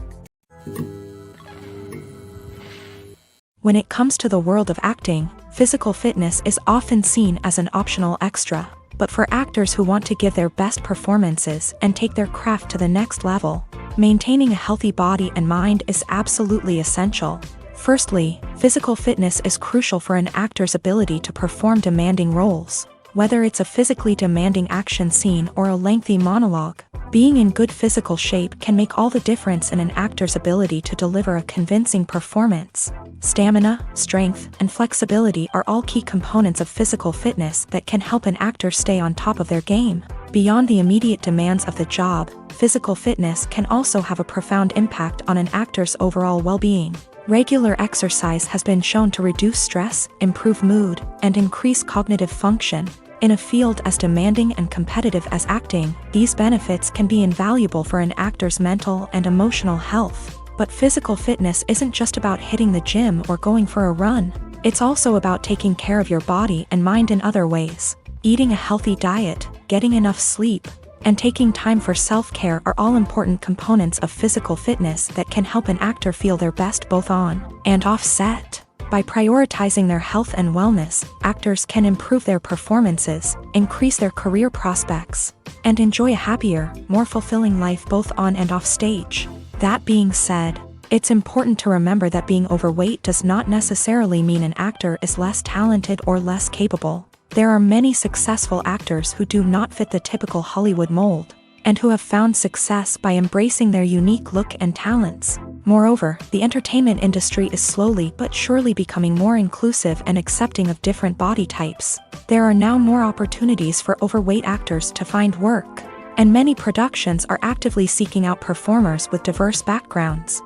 When it comes to the world of acting, physical fitness is often seen as an optional extra. But for actors who want to give their best performances and take their craft to the next level, maintaining a healthy body and mind is absolutely essential. Firstly, physical fitness is crucial for an actor's ability to perform demanding roles. Whether it's a physically demanding action scene or a lengthy monologue, being in good physical shape can make all the difference in an actor's ability to deliver a convincing performance. Stamina, strength, and flexibility are all key components of physical fitness that can help an actor stay on top of their game. Beyond the immediate demands of the job, physical fitness can also have a profound impact on an actor's overall well-being. Regular exercise has been shown to reduce stress, improve mood, and increase cognitive function. In a field as demanding and competitive as acting, these benefits can be invaluable for an actor's mental and emotional health. But physical fitness isn't just about hitting the gym or going for a run. It's also about taking care of your body and mind in other ways. Eating a healthy diet, getting enough sleep, and taking time for self-care are all important components of physical fitness that can help an actor feel their best both on and off set. By prioritizing their health and wellness, actors can improve their performances, increase their career prospects, and enjoy a happier, more fulfilling life both on and off stage. That being said, it's important to remember that being overweight does not necessarily mean an actor is less talented or less capable. There are many successful actors who do not fit the typical Hollywood mold, and who have found success by embracing their unique look and talents. Moreover, the entertainment industry is slowly but surely becoming more inclusive and accepting of different body types. There are now more opportunities for overweight actors to find work, and many productions are actively seeking out performers with diverse backgrounds.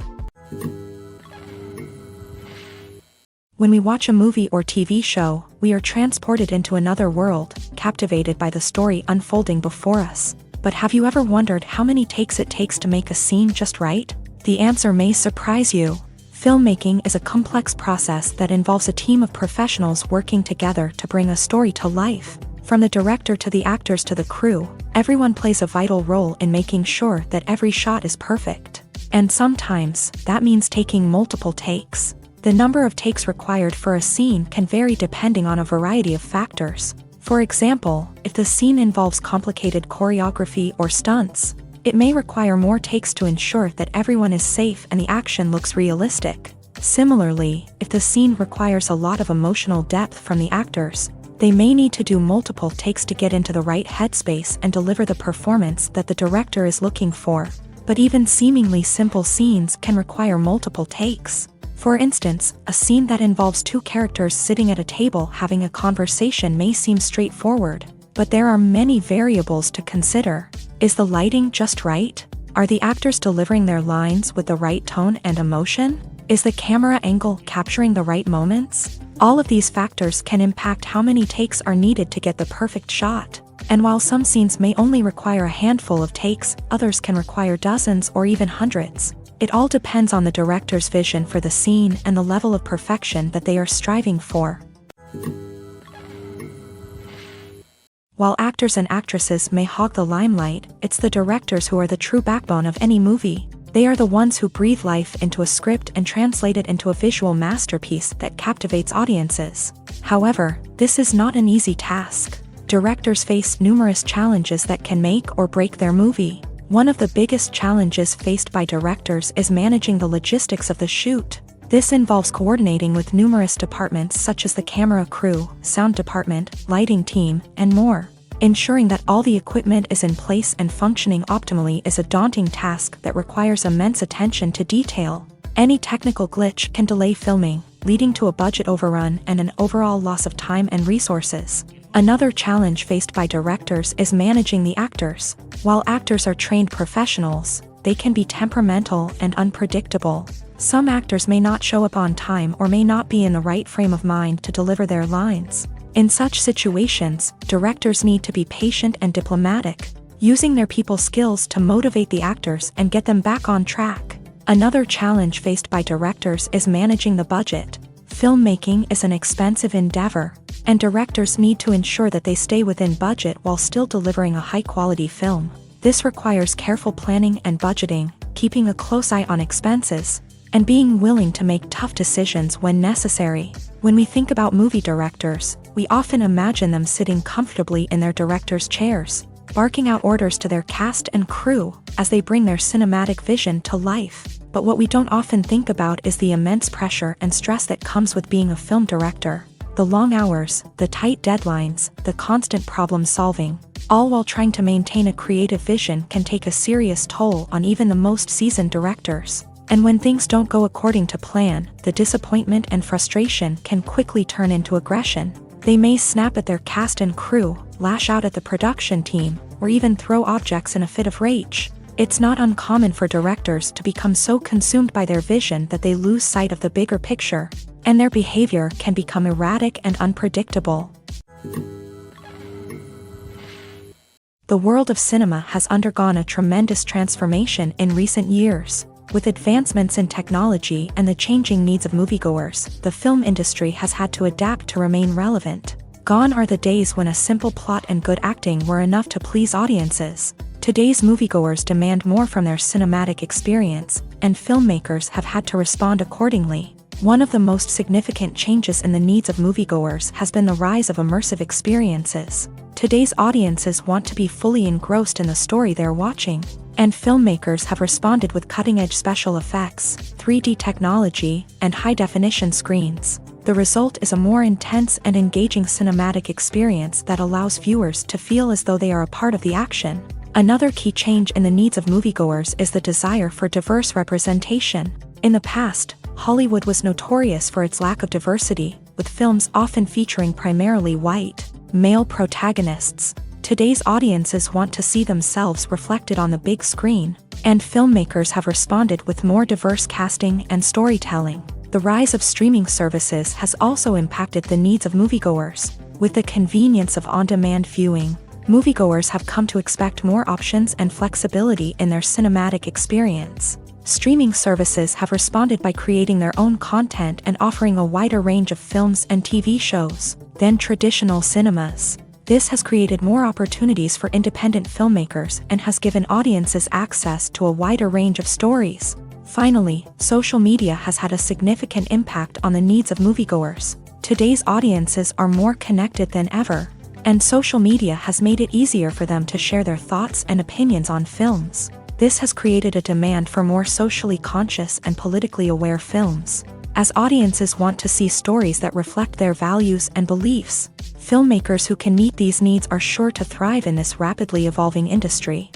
When we watch a movie or TV show, we are transported into another world, captivated by the story unfolding before us. But have you ever wondered how many takes it takes to make a scene just right? The answer may surprise you. Filmmaking is a complex process that involves a team of professionals working together to bring a story to life. From the director to the actors to the crew, everyone plays a vital role in making sure that every shot is perfect. And sometimes, that means taking multiple takes. The number of takes required for a scene can vary depending on a variety of factors. For example, if the scene involves complicated choreography or stunts, it may require more takes to ensure that everyone is safe and the action looks realistic. Similarly, if the scene requires a lot of emotional depth from the actors, they may need to do multiple takes to get into the right headspace and deliver the performance that the director is looking for. But even seemingly simple scenes can require multiple takes. For instance, a scene that involves two characters sitting at a table having a conversation may seem straightforward, but there are many variables to consider. Is the lighting just right? Are the actors delivering their lines with the right tone and emotion? Is the camera angle capturing the right moments? All of these factors can impact how many takes are needed to get the perfect shot. And while some scenes may only require a handful of takes, others can require dozens or even hundreds. It all depends on the director's vision for the scene and the level of perfection that they are striving for. While actors and actresses may hog the limelight, it's the directors who are the true backbone of any movie. They are the ones who breathe life into a script and translate it into a visual masterpiece that captivates audiences. However, this is not an easy task. Directors face numerous challenges that can make or break their movie. One of the biggest challenges faced by directors is managing the logistics of the shoot. This involves coordinating with numerous departments such as the camera crew, sound department, lighting team, and more. Ensuring that all the equipment is in place and functioning optimally is a daunting task that requires immense attention to detail. Any technical glitch can delay filming, leading to a budget overrun and an overall loss of time and resources. Another challenge faced by directors is managing the actors. While actors are trained professionals, they can be temperamental and unpredictable. Some actors may not show up on time or may not be in the right frame of mind to deliver their lines. In such situations, directors need to be patient and diplomatic, using their people skills to motivate the actors and get them back on track. Another challenge faced by directors is managing the budget. Filmmaking is an expensive endeavor, and directors need to ensure that they stay within budget while still delivering a high-quality film. This requires careful planning and budgeting, keeping a close eye on expenses, and being willing to make tough decisions when necessary. When we think about movie directors, we often imagine them sitting comfortably in their director's chairs, barking out orders to their cast and crew as they bring their cinematic vision to life. But what we don't often think about is the immense pressure and stress that comes with being a film director. The long hours, the tight deadlines, the constant problem solving, all while trying to maintain a creative vision can take a serious toll on even the most seasoned directors. And when things don't go according to plan, the disappointment and frustration can quickly turn into aggression. They may snap at their cast and crew, lash out at the production team, or even throw objects in a fit of rage. It's not uncommon for directors to become so consumed by their vision that they lose sight of the bigger picture, and their behavior can become erratic and unpredictable. The world of cinema has undergone a tremendous transformation in recent years. With advancements in technology and the changing needs of moviegoers, the film industry has had to adapt to remain relevant. Gone are the days when a simple plot and good acting were enough to please audiences. Today's moviegoers demand more from their cinematic experience, and filmmakers have had to respond accordingly. One of the most significant changes in the needs of moviegoers has been the rise of immersive experiences. Today's audiences want to be fully engrossed in the story they're watching, and filmmakers have responded with cutting-edge special effects, 3D technology, and high-definition screens. The result is a more intense and engaging cinematic experience that allows viewers to feel as though they are a part of the action. Another key change in the needs of moviegoers is the desire for diverse representation. In the past, Hollywood was notorious for its lack of diversity, with films often featuring primarily white, male protagonists. Today's audiences want to see themselves reflected on the big screen, and filmmakers have responded with more diverse casting and storytelling. The rise of streaming services has also impacted the needs of moviegoers. With the convenience of on-demand viewing, moviegoers have come to expect more options and flexibility in their cinematic experience. streaming services have responded by creating their own content and offering a wider range of films and TV shows than traditional cinemas. This has created more opportunities for independent filmmakers and has given audiences access to a wider range of stories. Finally, social media has had a significant impact on the needs of moviegoers. Today's audiences are more connected than ever, and social media has made it easier for them to share their thoughts and opinions on films. This has created a demand for more socially conscious and politically aware films. As audiences want to see stories that reflect their values and beliefs, filmmakers who can meet these needs are sure to thrive in this rapidly evolving industry.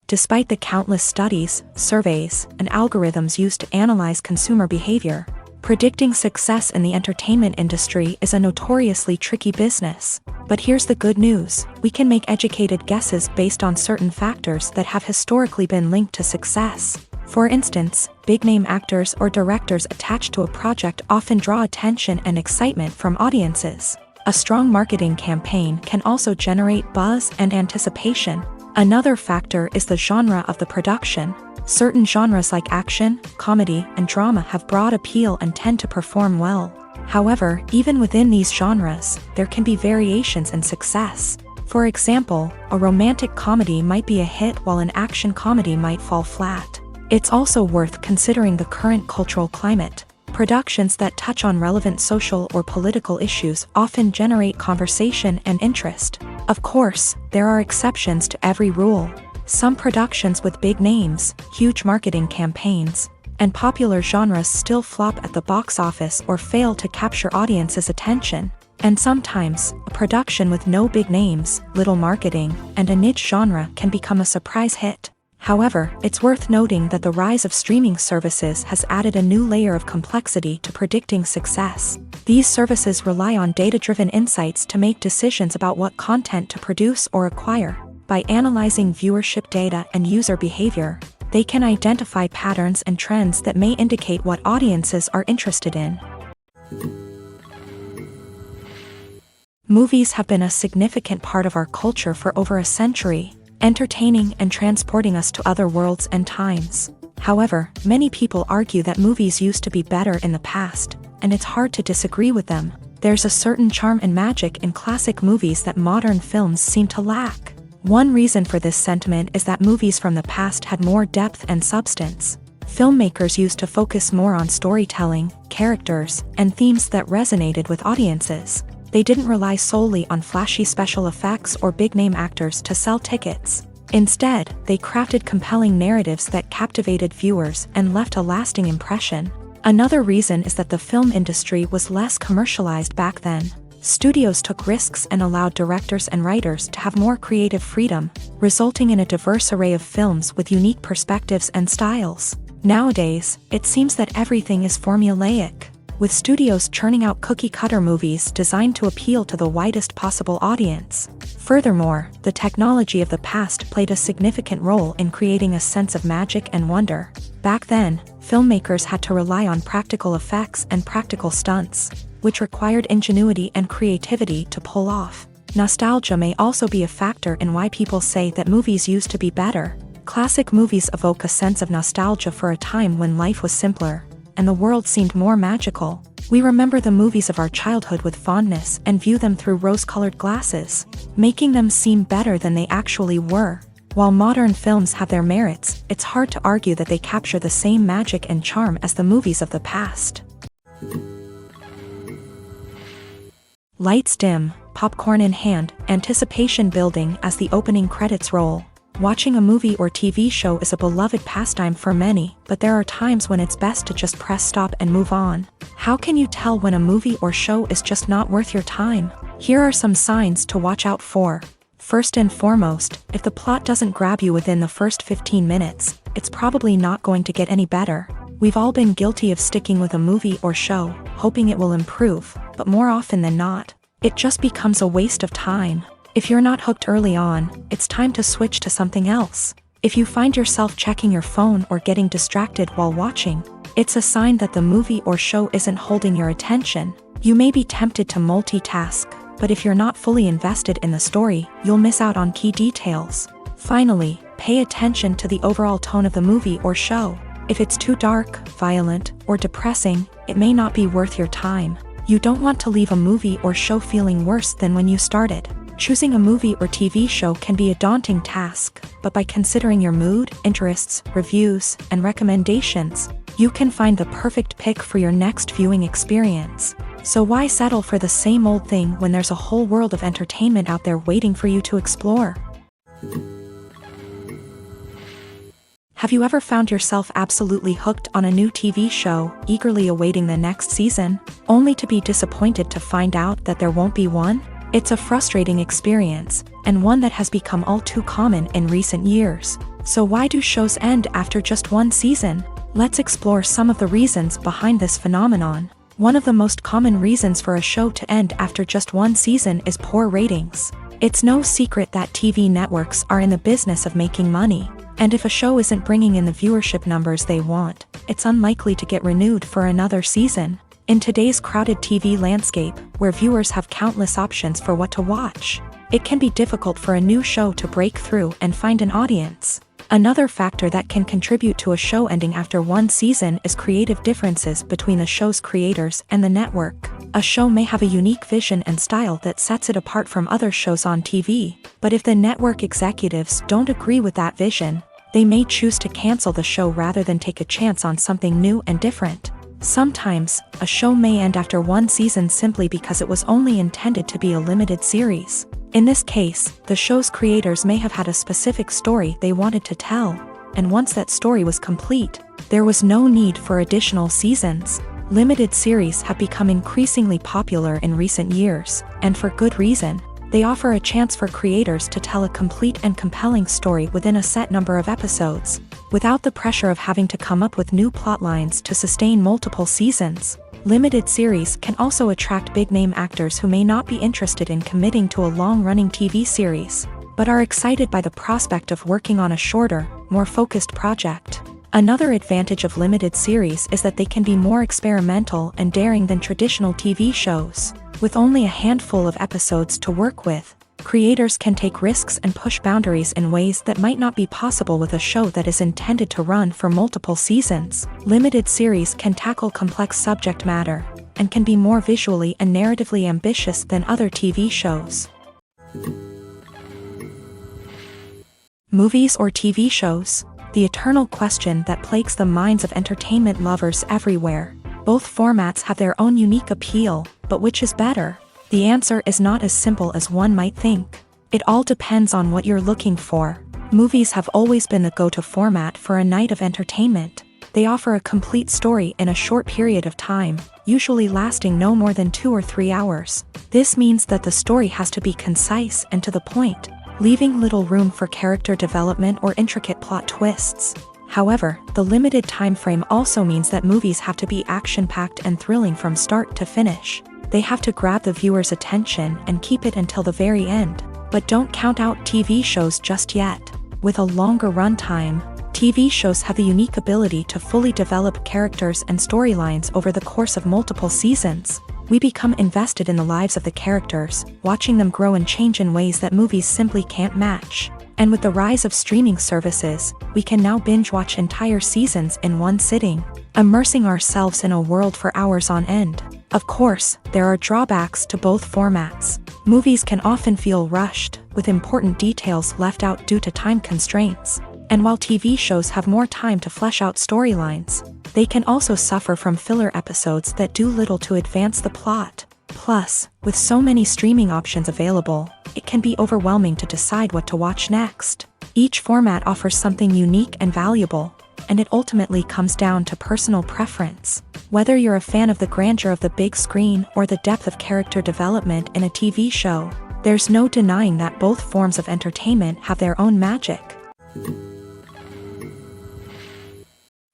Despite the countless studies, surveys, and algorithms used to analyze consumer behavior, predicting success in the entertainment industry is a notoriously tricky business. But here's the good news: we can make educated guesses based on certain factors that have historically been linked to success. For instance, big-name actors or directors attached to a project often draw attention and excitement from audiences. A strong marketing campaign can also generate buzz and anticipation. Another factor is the genre of the production. Certain genres like action, comedy, and drama have broad appeal and tend to perform well. However, even within these genres, there can be variations in success. For example, a romantic comedy might be a hit while an action comedy might fall flat. It's also worth considering the current cultural climate. Productions that touch on relevant social or political issues often generate conversation and interest. Of course, there are exceptions to every rule. Some productions with big names, huge marketing campaigns, and popular genres still flop at the box office or fail to capture audiences' attention. And sometimes, a production with no big names, little marketing, and a niche genre can become a surprise hit. However, it's worth noting that the rise of streaming services has added a new layer of complexity to predicting success. These services rely on data-driven insights to make decisions about what content to produce or acquire. By analyzing viewership data and user behavior, they can identify patterns and trends that may indicate what audiences are interested in. Movies have been a significant part of our culture for over a century, entertaining and transporting us to other worlds and times. However, many people argue that movies used to be better in the past, and it's hard to disagree with them. There's a certain charm and magic in classic movies that modern films seem to lack. One reason for this sentiment is that movies from the past had more depth and substance. Filmmakers used to focus more on storytelling, characters, and themes that resonated with audiences. They didn't rely solely on flashy special effects or big-name actors to sell tickets. Instead, they crafted compelling narratives that captivated viewers and left a lasting impression. Another reason is that the film industry was less commercialized back then. Studios took risks and allowed directors and writers to have more creative freedom, resulting in a diverse array of films with unique perspectives and styles. Nowadays, it seems that everything is formulaic, with studios churning out cookie-cutter movies designed to appeal to the widest possible audience. Furthermore, the technology of the past played a significant role in creating a sense of magic and wonder. Back then, filmmakers had to rely on practical effects and practical stunts, which required ingenuity and creativity to pull off. Nostalgia may also be a factor in why people say that movies used to be better. Classic movies evoke a sense of nostalgia for a time when life was simpler, and the world seemed more magical. We remember the movies of our childhood with fondness and view them through rose-colored glasses, making them seem better than they actually were. While modern films have their merits, it's hard to argue that they capture the same magic and charm as the movies of the past. Lights dim, popcorn in hand, anticipation building as the opening credits roll. Watching a movie or TV show is a beloved pastime for many, but there are times when it's best to just press stop and move on. How can you tell when a movie or show is just not worth your time? Here are some signs to watch out for. First and foremost, if the plot doesn't grab you within the first 15 minutes, it's probably not going to get any better. We've all been guilty of sticking with a movie or show, hoping it will improve, but more often than not, it just becomes a waste of time. If you're not hooked early on, it's time to switch to something else. If you find yourself checking your phone or getting distracted while watching, it's a sign that the movie or show isn't holding your attention. You may be tempted to multitask, but if you're not fully invested in the story, you'll miss out on key details. Finally, pay attention to the overall tone of the movie or show. If it's too dark, violent, or depressing, it may not be worth your time. You don't want to leave a movie or show feeling worse than when you started. Choosing a movie or TV show can be a daunting task, but by considering your mood, interests, reviews, and recommendations, you can find the perfect pick for your next viewing experience. So why settle for the same old thing when there's a whole world of entertainment out there waiting for you to explore? Have you ever found yourself absolutely hooked on a new TV show, eagerly awaiting the next season, only to be disappointed to find out that there won't be one? It's a frustrating experience, and one that has become all too common in recent years. So why do shows end after just one season? Let's explore some of the reasons behind this phenomenon. One of the most common reasons for a show to end after just one season is poor ratings. It's no secret that TV networks are in the business of making money, and if a show isn't bringing in the viewership numbers they want, it's unlikely to get renewed for another season. In today's crowded TV landscape, where viewers have countless options for what to watch, it can be difficult for a new show to break through and find an audience. Another factor that can contribute to a show ending after one season is creative differences between the show's creators and the network. A show may have a unique vision and style that sets it apart from other shows on TV, but if the network executives don't agree with that vision, they may choose to cancel the show rather than take a chance on something new and different. Sometimes, a show may end after one season simply because it was only intended to be a limited series. In this case, the show's creators may have had a specific story they wanted to tell, and once that story was complete, there was no need for additional seasons. Limited series have become increasingly popular in recent years, and for good reason. They offer a chance for creators to tell a complete and compelling story within a set number of episodes, without the pressure of having to come up with new plotlines to sustain multiple seasons. Limited series can also attract big-name actors who may not be interested in committing to a long-running TV series, but are excited by the prospect of working on a shorter, more focused project. Another advantage of limited series is that they can be more experimental and daring than traditional TV shows. With only a handful of episodes to work with, creators can take risks and push boundaries in ways that might not be possible with a show that is intended to run for multiple seasons. Limited series can tackle complex subject matter, and can be more visually and narratively ambitious than other TV shows. Movies or TV shows? The eternal question that plagues the minds of entertainment lovers everywhere. Both formats have their own unique appeal, but which is better? The answer is not as simple as one might think. It all depends on what you're looking for. Movies have always been the go-to format for a night of entertainment. They offer a complete story in a short period of time, usually lasting no more than 2 or 3 hours. This means that the story has to be concise and to the point, leaving little room for character development or intricate plot twists. However, the limited time frame also means that movies have to be action-packed and thrilling from start to finish. They have to grab the viewer's attention and keep it until the very end. But don't count out TV shows just yet. With a longer runtime, TV shows have the unique ability to fully develop characters and storylines over the course of multiple seasons. We become invested in the lives of the characters, watching them grow and change in ways that movies simply can't match. And with the rise of streaming services, we can now binge-watch entire seasons in one sitting, immersing ourselves in a world for hours on end. Of course, there are drawbacks to both formats. Movies can often feel rushed, with important details left out due to time constraints. And while TV shows have more time to flesh out storylines, they can also suffer from filler episodes that do little to advance the plot. Plus, with so many streaming options available, it can be overwhelming to decide what to watch next. Each format offers something unique and valuable, and it ultimately comes down to personal preference. Whether you're a fan of the grandeur of the big screen or the depth of character development in a TV show, there's no denying that both forms of entertainment have their own magic.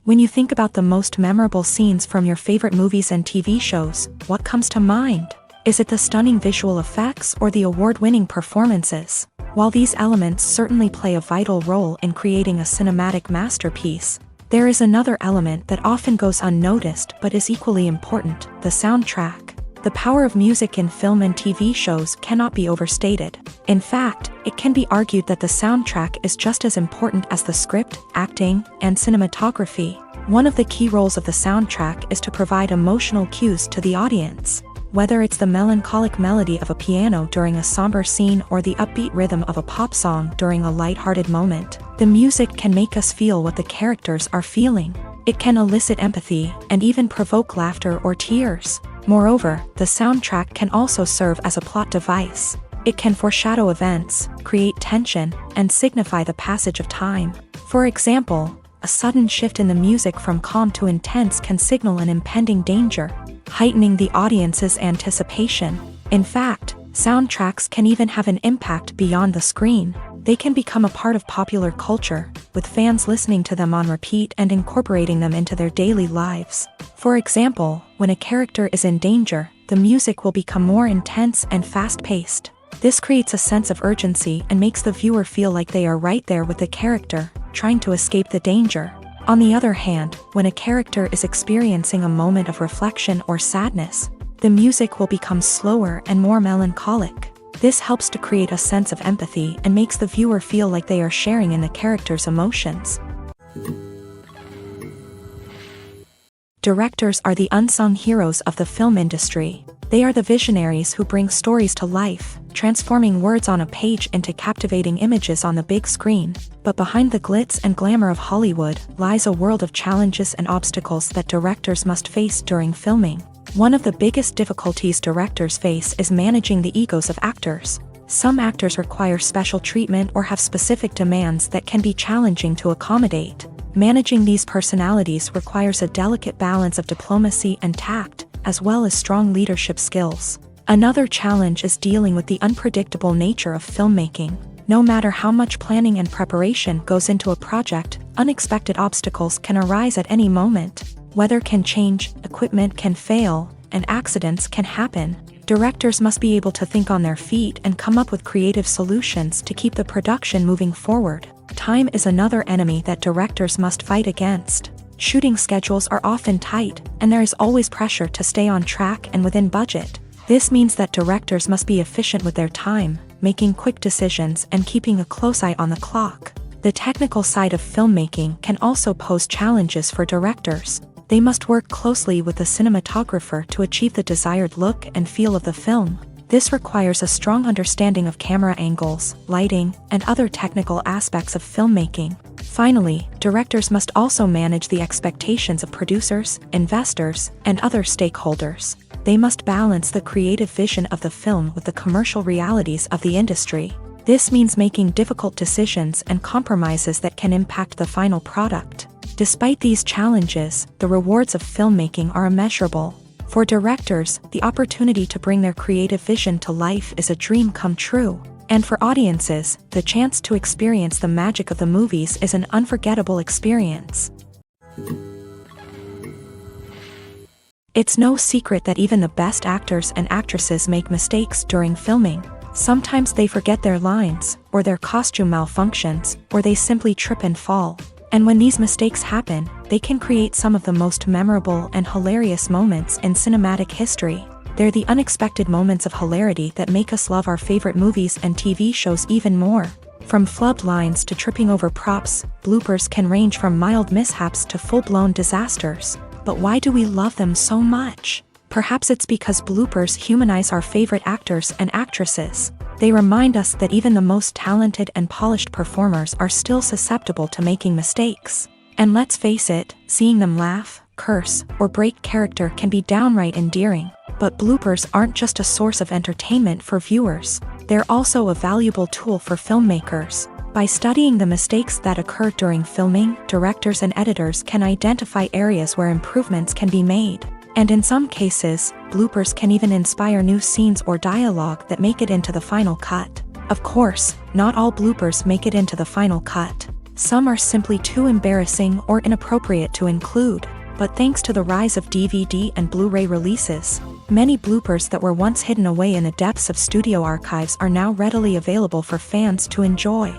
When you think about the most memorable scenes from your favorite movies and TV shows, what comes to mind? Is it the stunning visual effects or the award-winning performances? While these elements certainly play a vital role in creating a cinematic masterpiece, there is another element that often goes unnoticed but is equally important: the soundtrack. The power of music in film and TV shows cannot be overstated. In fact, it can be argued that the soundtrack is just as important as the script, acting, and cinematography. One of the key roles of the soundtrack is to provide emotional cues to the audience. Whether it's the melancholic melody of a piano during a somber scene or the upbeat rhythm of a pop song during a lighthearted moment, the music can make us feel what the characters are feeling. It can elicit empathy and even provoke laughter or tears. Moreover, the soundtrack can also serve as a plot device. It can foreshadow events, create tension, and signify the passage of time. For example, a sudden shift in the music from calm to intense can signal an impending danger, heightening the audience's anticipation. In fact, soundtracks can even have an impact beyond the screen. They can become a part of popular culture, with fans listening to them on repeat and incorporating them into their daily lives. For example, when a character is in danger, the music will become more intense and fast-paced. This creates a sense of urgency and makes the viewer feel like they are right there with the character, trying to escape the danger. On the other hand, when a character is experiencing a moment of reflection or sadness, the music will become slower and more melancholic. This helps to create a sense of empathy and makes the viewer feel like they are sharing in the character's emotions. Directors are the unsung heroes of the film industry. They are the visionaries who bring stories to life, transforming words on a page into captivating images on the big screen. But behind the glitz and glamour of Hollywood lies a world of challenges and obstacles that directors must face during filming. One of the biggest difficulties directors face is managing the egos of actors. Some actors require special treatment or have specific demands that can be challenging to accommodate. Managing these personalities requires a delicate balance of diplomacy and tact, as well as strong leadership skills. Another challenge is dealing with the unpredictable nature of filmmaking. No matter how much planning and preparation goes into a project, unexpected obstacles can arise at any moment. Weather can change, equipment can fail, and accidents can happen. Directors must be able to think on their feet and come up with creative solutions to keep the production moving forward. Time is another enemy that directors must fight against. Shooting schedules are often tight, and there is always pressure to stay on track and within budget. This means that directors must be efficient with their time, making quick decisions and keeping a close eye on the clock. The technical side of filmmaking can also pose challenges for directors. They must work closely with the cinematographer to achieve the desired look and feel of the film. This requires a strong understanding of camera angles, lighting, and other technical aspects of filmmaking. Finally, directors must also manage the expectations of producers, investors, and other stakeholders. They must balance the creative vision of the film with the commercial realities of the industry. This means making difficult decisions and compromises that can impact the final product. Despite these challenges, the rewards of filmmaking are immeasurable. For directors, the opportunity to bring their creative vision to life is a dream come true. And for audiences, the chance to experience the magic of the movies is an unforgettable experience. It's no secret that even the best actors and actresses make mistakes during filming. Sometimes they forget their lines, or their costume malfunctions, or they simply trip and fall. And when these mistakes happen, they can create some of the most memorable and hilarious moments in cinematic history. They're the unexpected moments of hilarity that make us love our favorite movies and TV shows even more. From flubbed lines to tripping over props, bloopers can range from mild mishaps to full-blown disasters. But why do we love them so much? Perhaps it's because bloopers humanize our favorite actors and actresses. They remind us that even the most talented and polished performers are still susceptible to making mistakes. And let's face it, seeing them laugh, curse, or break character can be downright endearing. But bloopers aren't just a source of entertainment for viewers. They're also a valuable tool for filmmakers. By studying the mistakes that occur during filming, directors and editors can identify areas where improvements can be made. And in some cases, bloopers can even inspire new scenes or dialogue that make it into the final cut. Of course, not all bloopers make it into the final cut. Some are simply too embarrassing or inappropriate to include. But thanks to the rise of DVD and Blu-ray releases, many bloopers that were once hidden away in the depths of studio archives are now readily available for fans to enjoy.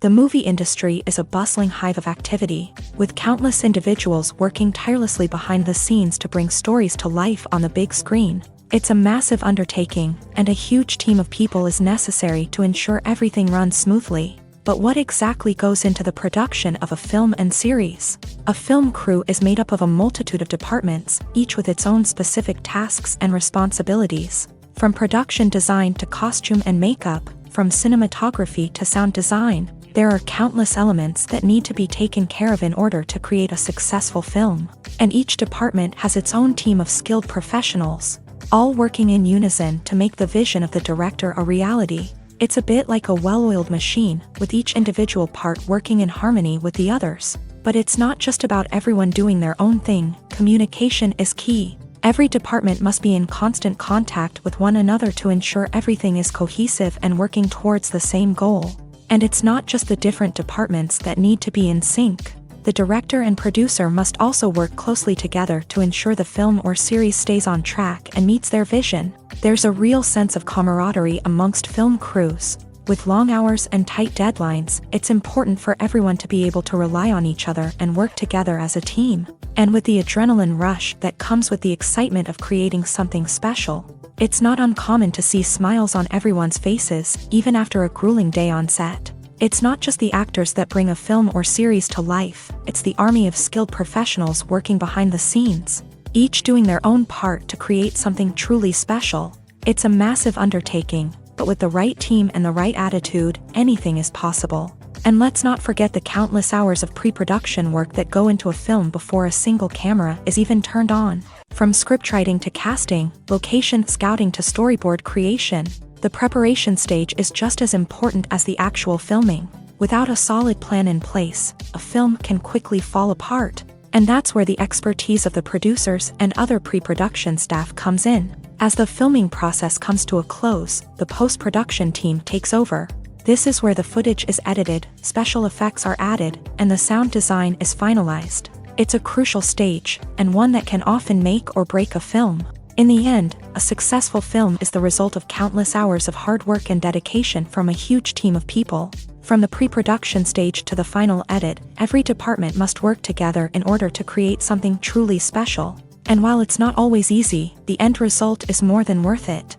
The movie industry is a bustling hive of activity, with countless individuals working tirelessly behind the scenes to bring stories to life on the big screen. It's a massive undertaking, and a huge team of people is necessary to ensure everything runs smoothly. But what exactly goes into the production of a film and series? A film crew is made up of a multitude of departments, each with its own specific tasks and responsibilities. From production design to costume and makeup, from cinematography to sound design, there are countless elements that need to be taken care of in order to create a successful film. And each department has its own team of skilled professionals, all working in unison to make the vision of the director a reality. It's a bit like a well-oiled machine, with each individual part working in harmony with the others. But it's not just about everyone doing their own thing. Communication is key. Every department must be in constant contact with one another to ensure everything is cohesive and working towards the same goal. And it's not just the different departments that need to be in sync. The director and producer must also work closely together to ensure the film or series stays on track and meets their vision. There's a real sense of camaraderie amongst film crews. With long hours and tight deadlines, it's important for everyone to be able to rely on each other and work together as a team. And with the adrenaline rush that comes with the excitement of creating something special, it's not uncommon to see smiles on everyone's faces, even after a grueling day on set. It's not just the actors that bring a film or series to life, it's the army of skilled professionals working behind the scenes, each doing their own part to create something truly special. It's a massive undertaking, but with the right team and the right attitude, anything is possible. And let's not forget the countless hours of pre-production work that go into a film before a single camera is even turned on. From scriptwriting to casting, location scouting to storyboard creation, the preparation stage is just as important as the actual filming. Without a solid plan in place, a film can quickly fall apart. And that's where the expertise of the producers and other pre-production staff comes in. As the filming process comes to a close, the post-production team takes over. This is where the footage is edited, special effects are added, and the sound design is finalized. It's a crucial stage, and one that can often make or break a film. In the end, a successful film is the result of countless hours of hard work and dedication from a huge team of people. From the pre-production stage to the final edit, every department must work together in order to create something truly special. And while it's not always easy, the end result is more than worth it.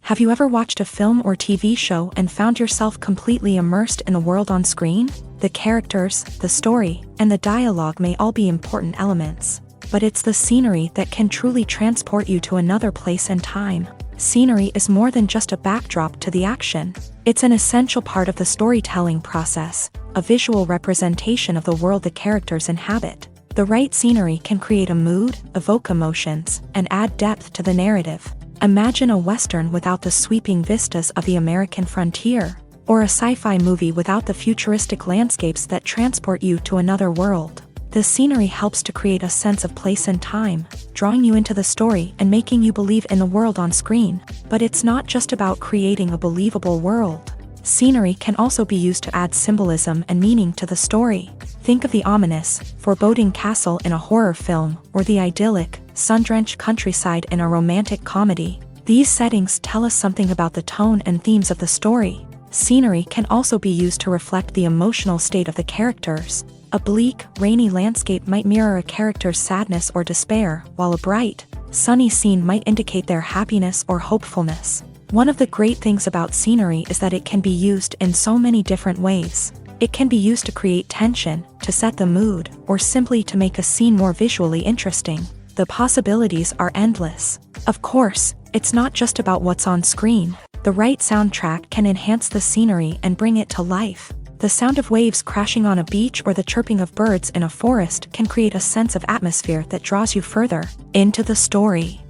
Have you ever watched a film or TV show and found yourself completely immersed in the world on screen? The characters, the story, and the dialogue may all be important elements, but it's the scenery that can truly transport you to another place and time. Scenery is more than just a backdrop to the action. It's an essential part of the storytelling process, a visual representation of the world the characters inhabit. The right scenery can create a mood, evoke emotions, and add depth to the narrative. Imagine a Western without the sweeping vistas of the American frontier, or a sci-fi movie without the futuristic landscapes that transport you to another world. The scenery helps to create a sense of place and time, drawing you into the story and making you believe in the world on screen. But it's not just about creating a believable world. Scenery can also be used to add symbolism and meaning to the story. Think of the ominous, foreboding castle in a horror film, or the idyllic, sun-drenched countryside in a romantic comedy. These settings tell us something about the tone and themes of the story. Scenery can also be used to reflect the emotional state of the characters. A bleak, rainy landscape might mirror a character's sadness or despair, while a bright, sunny scene might indicate their happiness or hopefulness. One of the great things about scenery is that it can be used in so many different ways. It can be used to create tension, to set the mood, or simply to make a scene more visually interesting. The possibilities are endless. Of course, it's not just about what's on screen. The right soundtrack can enhance the scenery and bring it to life. The sound of waves crashing on a beach or the chirping of birds in a forest can create a sense of atmosphere that draws you further into the story.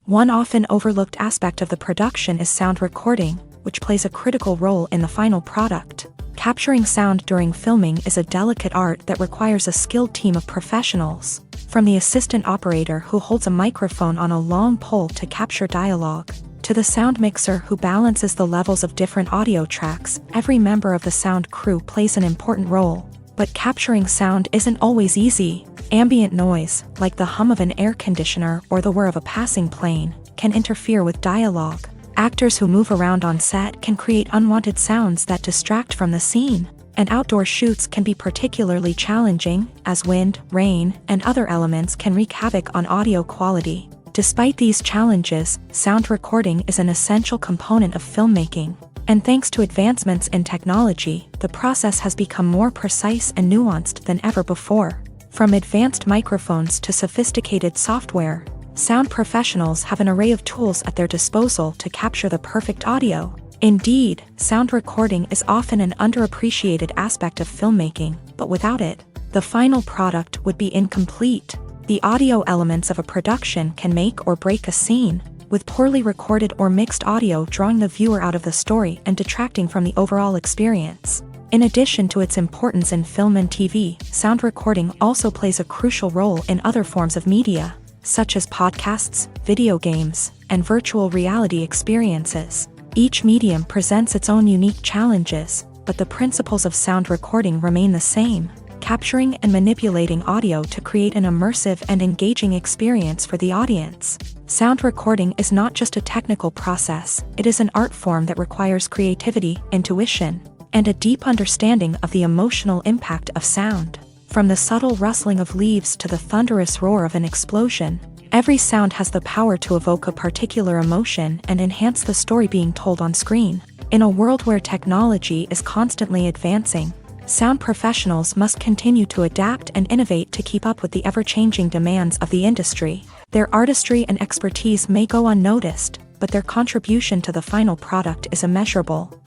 One often overlooked aspect of the production is sound recording, which plays a critical role in the final product. Capturing sound during filming is a delicate art that requires a skilled team of professionals. From the assistant operator who holds a microphone on a long pole to capture dialogue, to the sound mixer who balances the levels of different audio tracks, every member of the sound crew plays an important role. But capturing sound isn't always easy. Ambient noise, like the hum of an air conditioner or the whir of a passing plane, can interfere with dialogue. Actors who move around on set can create unwanted sounds that distract from the scene. and outdoor shoots can be particularly challenging, as wind, rain, and other elements can wreak havoc on audio quality. Despite these challenges, sound recording is an essential component of filmmaking, and thanks to advancements in technology, the process has become more precise and nuanced than ever before. From advanced microphones to sophisticated software, sound professionals have an array of tools at their disposal to capture the perfect audio. Indeed, sound recording is often an underappreciated aspect of filmmaking, but without it, the final product would be incomplete. The audio elements of a production can make or break a scene, with poorly recorded or mixed audio drawing the viewer out of the story and detracting from the overall experience. In addition to its importance in film and TV, sound recording also plays a crucial role in other forms of media, such as podcasts, video games, and virtual reality experiences. Each medium presents its own unique challenges, but the principles of sound recording remain the same, capturing and manipulating audio to create an immersive and engaging experience for the audience. Sound recording is not just a technical process, it is an art form that requires creativity, intuition, and a deep understanding of the emotional impact of sound. From the subtle rustling of leaves to the thunderous roar of an explosion, every sound has the power to evoke a particular emotion and enhance the story being told on screen. In a world where technology is constantly advancing, sound professionals must continue to adapt and innovate to keep up with the ever-changing demands of the industry. Their artistry and expertise may go unnoticed, but their contribution to the final product is immeasurable.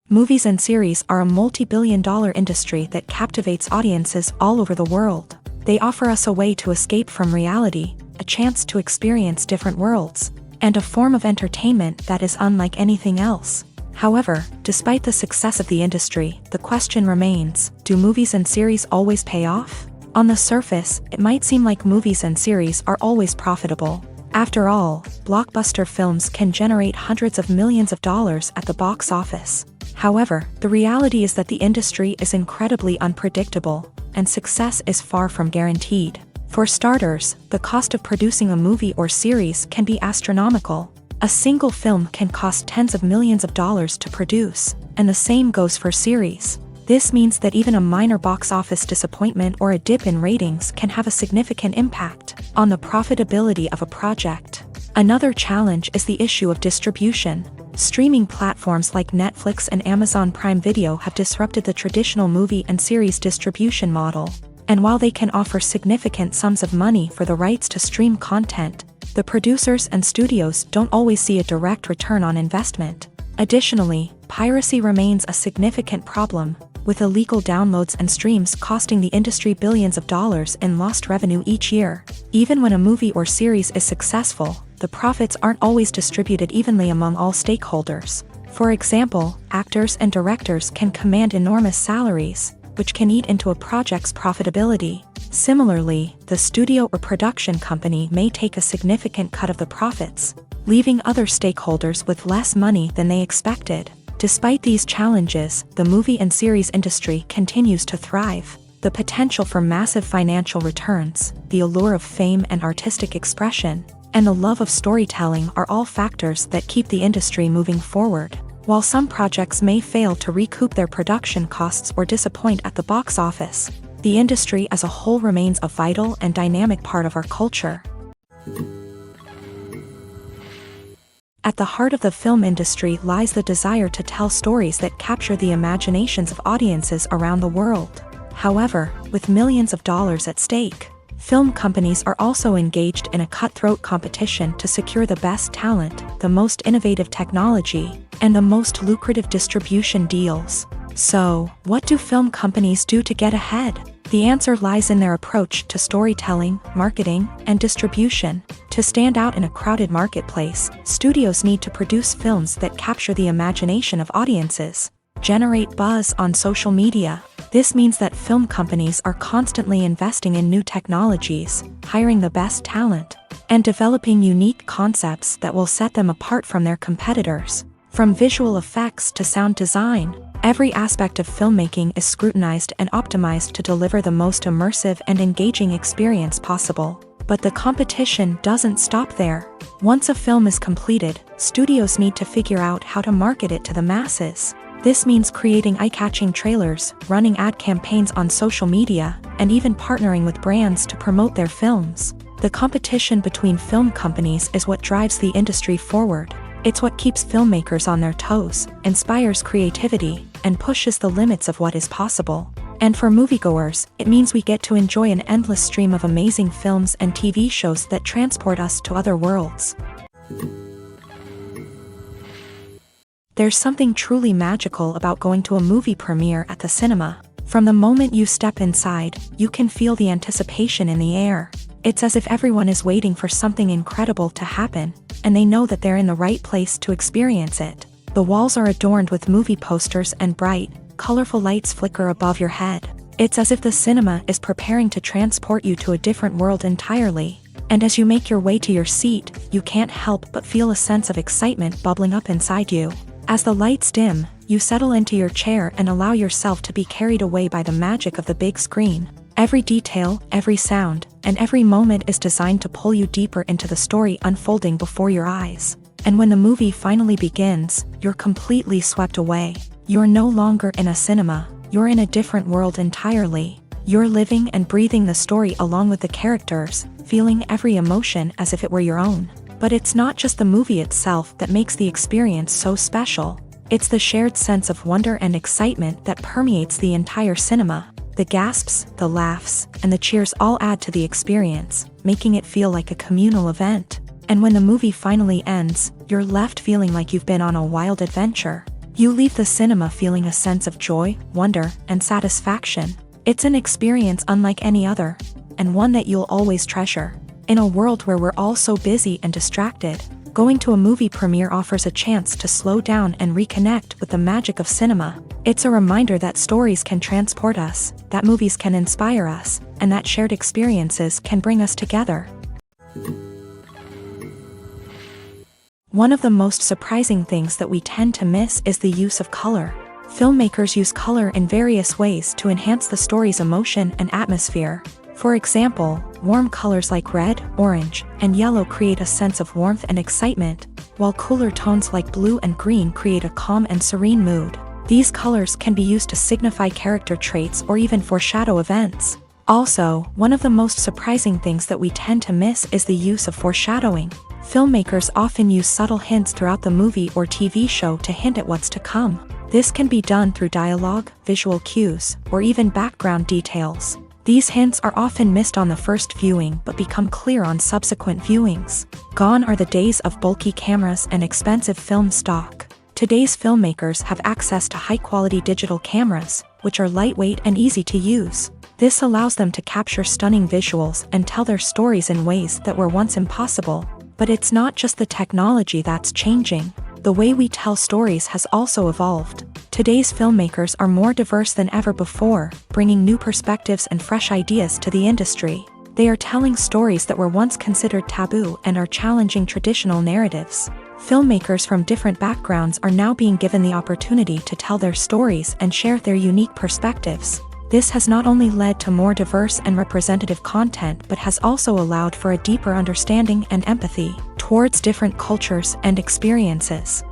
Movies and series are a multi-billion-dollar industry that captivates audiences all over the world. They offer us a way to escape from reality, a chance to experience different worlds, and a form of entertainment that is unlike anything else. However, despite the success of the industry, the question remains, do movies and series always pay off? On the surface, it might seem like movies and series are always profitable. After all, blockbuster films can generate hundreds of millions of dollars at the box office. However, the reality is that the industry is incredibly unpredictable, and success is far from guaranteed. For starters, the cost of producing a movie or series can be astronomical. A single film can cost tens of millions of dollars to produce, and the same goes for series. This means that even a minor box office disappointment or a dip in ratings can have a significant impact on the profitability of a project. Another challenge is the issue of distribution. Streaming platforms like Netflix and Amazon Prime Video have disrupted the traditional movie and series distribution model, and while they can offer significant sums of money for the rights to stream content, the producers and studios don't always see a direct return on investment. Additionally, piracy remains a significant problem, with illegal downloads and streams costing the industry billions of dollars in lost revenue each year. Even when a movie or series is successful, the profits aren't always distributed evenly among all stakeholders. For example, actors and directors can command enormous salaries, which can eat into a project's profitability. Similarly, the studio or production company may take a significant cut of the profits, leaving other stakeholders with less money than they expected. Despite these challenges, the movie and series industry continues to thrive. The potential for massive financial returns, the allure of fame and artistic expression, and the love of storytelling are all factors that keep the industry moving forward. While some projects may fail to recoup their production costs or disappoint at the box office, the industry as a whole remains a vital and dynamic part of our culture. At the heart of the film industry lies the desire to tell stories that capture the imaginations of audiences around the world. However, with millions of dollars at stake, film companies are also engaged in a cutthroat competition to secure the best talent, the most innovative technology, and the most lucrative distribution deals. So, what do film companies do to get ahead? The answer lies in their approach to storytelling, marketing, and distribution. To stand out in a crowded marketplace, studios need to produce films that capture the imagination of audiences, generate buzz on social media. This means that film companies are constantly investing in new technologies, hiring the best talent, and developing unique concepts that will set them apart from their competitors. From visual effects to sound design, every aspect of filmmaking is scrutinized and optimized to deliver the most immersive and engaging experience possible. But the competition doesn't stop there. Once a film is completed, studios need to figure out how to market it to the masses. This means creating eye-catching trailers, running ad campaigns on social media, and even partnering with brands to promote their films. The competition between film companies is what drives the industry forward. It's what keeps filmmakers on their toes, inspires creativity, and pushes the limits of what is possible. And for moviegoers, it means we get to enjoy an endless stream of amazing films and TV shows that transport us to other worlds. There's something truly magical about going to a movie premiere at the cinema. From the moment you step inside, you can feel the anticipation in the air. It's as if everyone is waiting for something incredible to happen, and they know that they're in the right place to experience it. The walls are adorned with movie posters and bright, colorful lights flicker above your head. It's as if the cinema is preparing to transport you to a different world entirely. And as you make your way to your seat, you can't help but feel a sense of excitement bubbling up inside you. As the lights dim, you settle into your chair and allow yourself to be carried away by the magic of the big screen. Every detail, every sound, and every moment is designed to pull you deeper into the story unfolding before your eyes. And when the movie finally begins, you're completely swept away. You're no longer in a cinema, you're in a different world entirely. You're living and breathing the story along with the characters, feeling every emotion as if it were your own. But it's not just the movie itself that makes the experience so special. It's the shared sense of wonder and excitement that permeates the entire cinema. The gasps, the laughs, and the cheers all add to the experience, making it feel like a communal event. And when the movie finally ends, you're left feeling like you've been on a wild adventure. You leave the cinema feeling a sense of joy, wonder, and satisfaction. It's an experience unlike any other, and one that you'll always treasure. In a world where we're all so busy and distracted, going to a movie premiere offers a chance to slow down and reconnect with the magic of cinema. It's a reminder that stories can transport us, that movies can inspire us, and that shared experiences can bring us together. One of the most surprising things that we tend to miss is the use of color. Filmmakers use color in various ways to enhance the story's emotion and atmosphere. For example, warm colors like red, orange, and yellow create a sense of warmth and excitement, while cooler tones like blue and green create a calm and serene mood. These colors can be used to signify character traits or even foreshadow events. Also, one of the most surprising things that we tend to miss is the use of foreshadowing. Filmmakers often use subtle hints throughout the movie or TV show to hint at what's to come. This can be done through dialogue, visual cues, or even background details. These hints are often missed on the first viewing but become clear on subsequent viewings. Gone are the days of bulky cameras and expensive film stock. Today's filmmakers have access to high-quality digital cameras, which are lightweight and easy to use. This allows them to capture stunning visuals and tell their stories in ways that were once impossible. But it's not just the technology that's changing. The way we tell stories has also evolved. Today's filmmakers are more diverse than ever before, bringing new perspectives and fresh ideas to the industry. They are telling stories that were once considered taboo and are challenging traditional narratives. Filmmakers from different backgrounds are now being given the opportunity to tell their stories and share their unique perspectives. This has not only led to more diverse and representative content but has also allowed for a deeper understanding and empathy towards different cultures and experiences.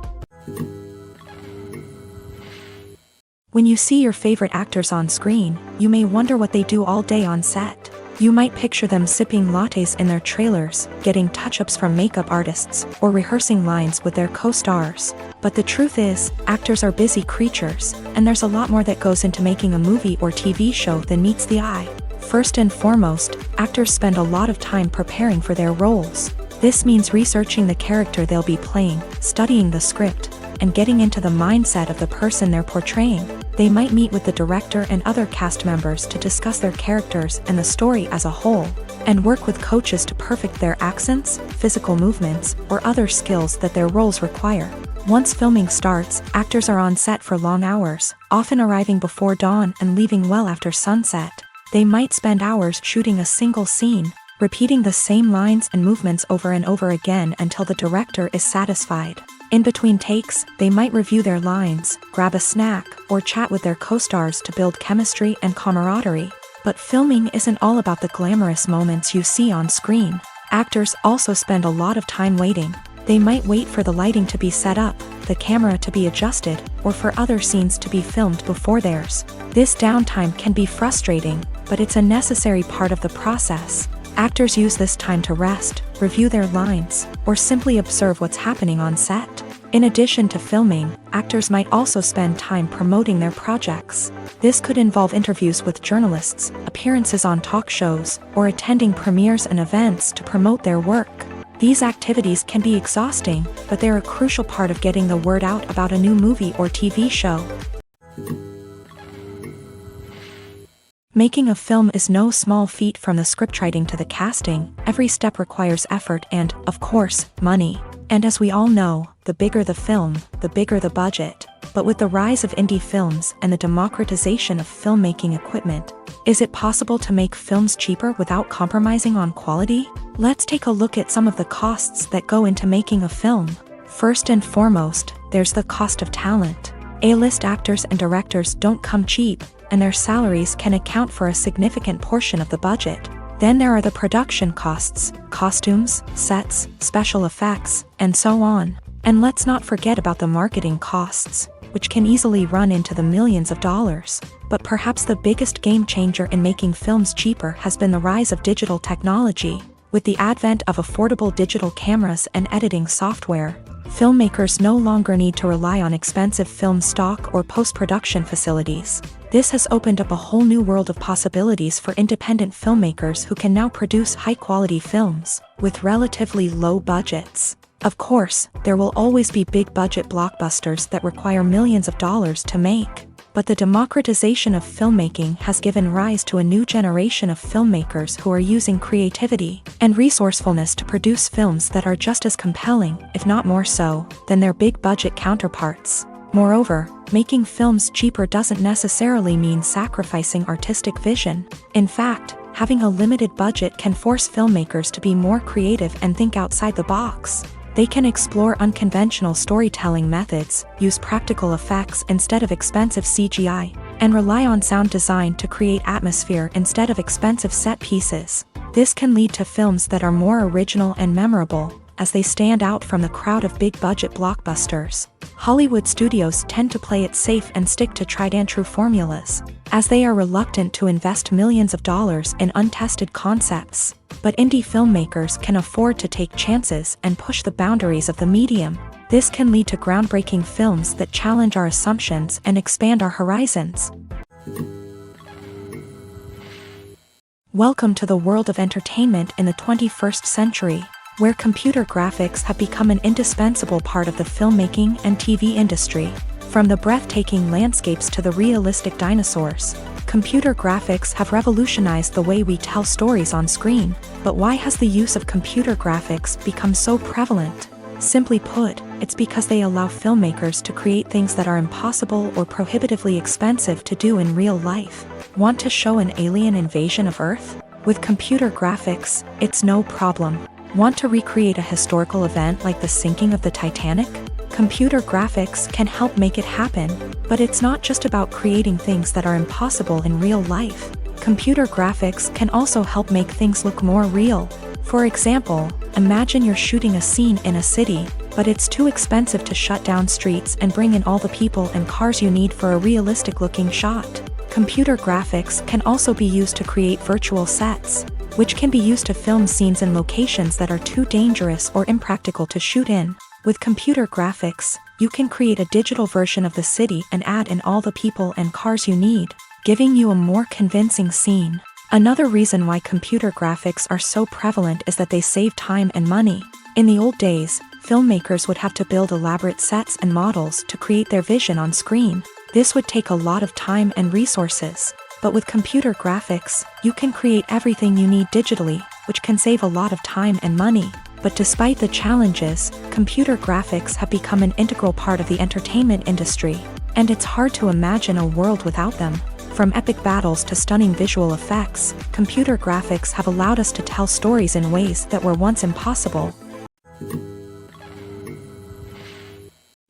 When you see your favorite actors on screen, you may wonder what they do all day on set. You might picture them sipping lattes in their trailers, getting touch-ups from makeup artists, or rehearsing lines with their co-stars. But the truth is, actors are busy creatures, and there's a lot more that goes into making a movie or TV show than meets the eye. First and foremost, actors spend a lot of time preparing for their roles. This means researching the character they'll be playing, studying the script, and getting into the mindset of the person they're portraying. They might meet with the director and other cast members to discuss their characters and the story as a whole, and work with coaches to perfect their accents, physical movements, or other skills that their roles require. Once filming starts, actors are on set for long hours, often arriving before dawn and leaving well after sunset. They might spend hours shooting a single scene, repeating the same lines and movements over and over again until the director is satisfied. In between takes, they might review their lines, grab a snack, or chat with their co-stars to build chemistry and camaraderie. But filming isn't all about the glamorous moments you see on screen. Actors also spend a lot of time waiting. They might wait for the lighting to be set up, the camera to be adjusted, or for other scenes to be filmed before theirs. This downtime can be frustrating, but it's a necessary part of the process. Actors use this time to rest, review their lines, or simply observe what's happening on set. In addition to filming, actors might also spend time promoting their projects. This could involve interviews with journalists, appearances on talk shows, or attending premieres and events to promote their work. These activities can be exhausting, but they're a crucial part of getting the word out about a new movie or TV show. Making a film is no small feat. From the scriptwriting to the casting, every step requires effort and, of course, money. And as we all know, the bigger the film, the bigger the budget. But with the rise of indie films and the democratization of filmmaking equipment, is it possible to make films cheaper without compromising on quality? Let's take a look at some of the costs that go into making a film. First and foremost, there's the cost of talent. A-list actors and directors don't come cheap, and their salaries can account for a significant portion of the budget. Then there are the production costs, costumes, sets, special effects, and so on. And let's not forget about the marketing costs, which can easily run into the millions of dollars. But perhaps the biggest game changer in making films cheaper has been the rise of digital technology. With the advent of affordable digital cameras and editing software, filmmakers no longer need to rely on expensive film stock or post-production facilities. This has opened up a whole new world of possibilities for independent filmmakers who can now produce high-quality films with relatively low budgets. Of course, there will always be big-budget blockbusters that require millions of dollars to make. But the democratization of filmmaking has given rise to a new generation of filmmakers who are using creativity and resourcefulness to produce films that are just as compelling, if not more so, than their big-budget counterparts. Moreover, making films cheaper doesn't necessarily mean sacrificing artistic vision. In fact, having a limited budget can force filmmakers to be more creative and think outside the box. They can explore unconventional storytelling methods, use practical effects instead of expensive CGI, and rely on sound design to create atmosphere instead of expensive set pieces. This can lead to films that are more original and memorable, as they stand out from the crowd of big-budget blockbusters. Hollywood studios tend to play it safe and stick to tried-and-true formulas, as they are reluctant to invest millions of dollars in untested concepts. But indie filmmakers can afford to take chances and push the boundaries of the medium. This can lead to groundbreaking films that challenge our assumptions and expand our horizons. Welcome to the world of entertainment in the 21st century, where computer graphics have become an indispensable part of the filmmaking and TV industry. From the breathtaking landscapes to the realistic dinosaurs, computer graphics have revolutionized the way we tell stories on screen. But why has the use of computer graphics become so prevalent? Simply put, it's because they allow filmmakers to create things that are impossible or prohibitively expensive to do in real life. Want to show an alien invasion of Earth? With computer graphics, it's no problem. Want to recreate a historical event like the sinking of the Titanic? Computer graphics can help make it happen, but it's not just about creating things that are impossible in real life. Computer graphics can also help make things look more real. For example, imagine you're shooting a scene in a city, but it's too expensive to shut down streets and bring in all the people and cars you need for a realistic-looking shot. Computer graphics can also be used to create virtual sets, which can be used to film scenes in locations that are too dangerous or impractical to shoot in. With computer graphics, you can create a digital version of the city and add in all the people and cars you need, giving you a more convincing scene. Another reason why computer graphics are so prevalent is that they save time and money. In the old days, filmmakers would have to build elaborate sets and models to create their vision on screen. This would take a lot of time and resources. But with computer graphics, you can create everything you need digitally, which can save a lot of time and money. But despite the challenges, computer graphics have become an integral part of the entertainment industry, and it's hard to imagine a world without them. From epic battles to stunning visual effects, computer graphics have allowed us to tell stories in ways that were once impossible.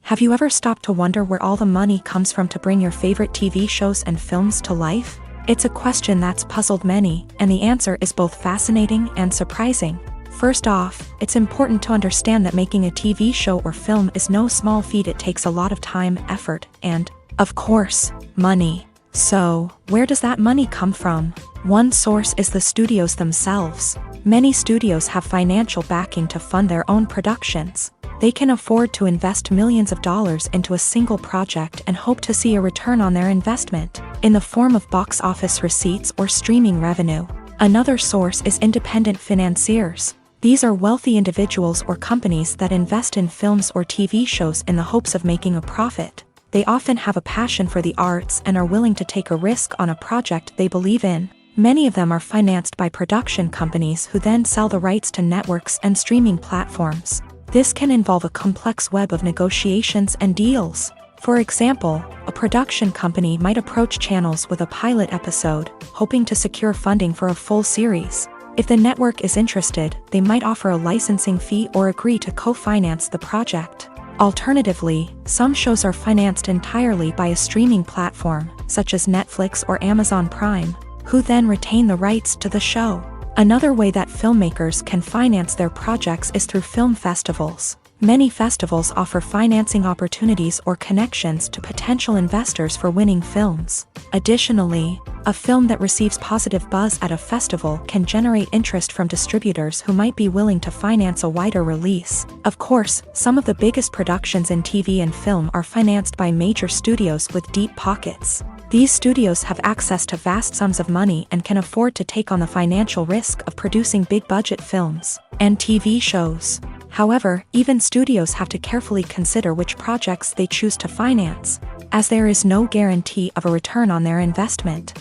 Have you ever stopped to wonder where all the money comes from to bring your favorite TV shows and films to life? It's a question that's puzzled many, and the answer is both fascinating and surprising. First off, it's important to understand that making a TV show or film is no small feat. It takes a lot of time, effort, and, of course, money. So, where does that money come from? One source is the studios themselves. Many studios have financial backing to fund their own productions. They can afford to invest millions of dollars into a single project and hope to see a return on their investment, in the form of box office receipts or streaming revenue. Another source is independent financiers. These are wealthy individuals or companies that invest in films or TV shows in the hopes of making a profit. They often have a passion for the arts and are willing to take a risk on a project they believe in. Many of them are financed by production companies who then sell the rights to networks and streaming platforms. This can involve a complex web of negotiations and deals. For example, a production company might approach channels with a pilot episode, hoping to secure funding for a full series. If the network is interested, they might offer a licensing fee or agree to co-finance the project. Alternatively, some shows are financed entirely by a streaming platform, such as Netflix or Amazon Prime, who then retain the rights to the show. Another way that filmmakers can finance their projects is through film festivals. Many festivals offer financing opportunities or connections to potential investors for winning films. Additionally, a film that receives positive buzz at a festival can generate interest from distributors who might be willing to finance a wider release. Of course, some of the biggest productions in TV and film are financed by major studios with deep pockets. These studios have access to vast sums of money and can afford to take on the financial risk of producing big-budget films and TV shows. However, even studios have to carefully consider which projects they choose to finance, as there is no guarantee of a return on their investment.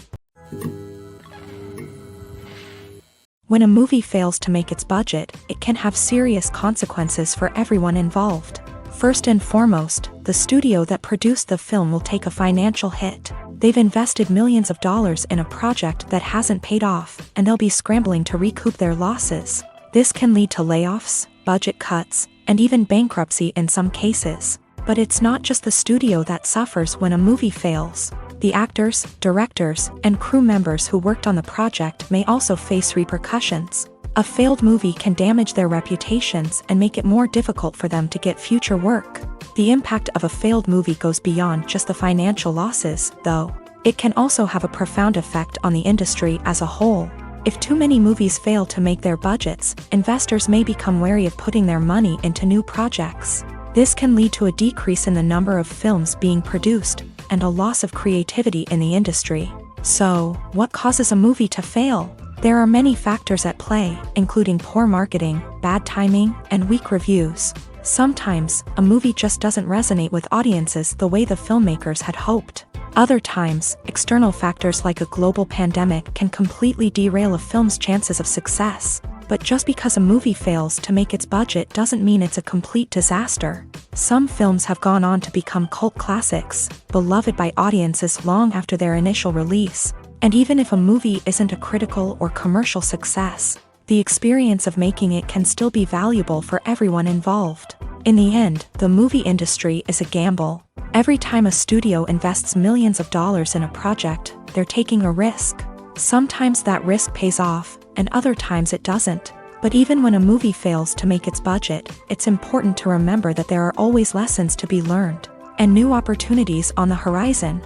When a movie fails to make its budget, it can have serious consequences for everyone involved. First and foremost, the studio that produced the film will take a financial hit. They've invested millions of dollars in a project that hasn't paid off, and they'll be scrambling to recoup their losses. This can lead to layoffs, budget cuts, and even bankruptcy in some cases. But it's not just the studio that suffers when a movie fails. The actors, directors, and crew members who worked on the project may also face repercussions. A failed movie can damage their reputations and make it more difficult for them to get future work. The impact of a failed movie goes beyond just the financial losses, though. It can also have a profound effect on the industry as a whole. If too many movies fail to make their budgets, investors may become wary of putting their money into new projects. This can lead to a decrease in the number of films being produced, and a loss of creativity in the industry. So, what causes a movie to fail? There are many factors at play, including poor marketing, bad timing, and weak reviews. Sometimes, a movie just doesn't resonate with audiences the way the filmmakers had hoped. Other times, external factors like a global pandemic can completely derail a film's chances of success. But just because a movie fails to make its budget doesn't mean it's a complete disaster. Some films have gone on to become cult classics, beloved by audiences long after their initial release. And even if a movie isn't a critical or commercial success, the experience of making it can still be valuable for everyone involved. In the end, the movie industry is a gamble. Every time a studio invests millions of dollars in a project, they're taking a risk. Sometimes that risk pays off, and other times it doesn't. But even when a movie fails to make its budget, it's important to remember that there are always lessons to be learned, and new opportunities on the horizon.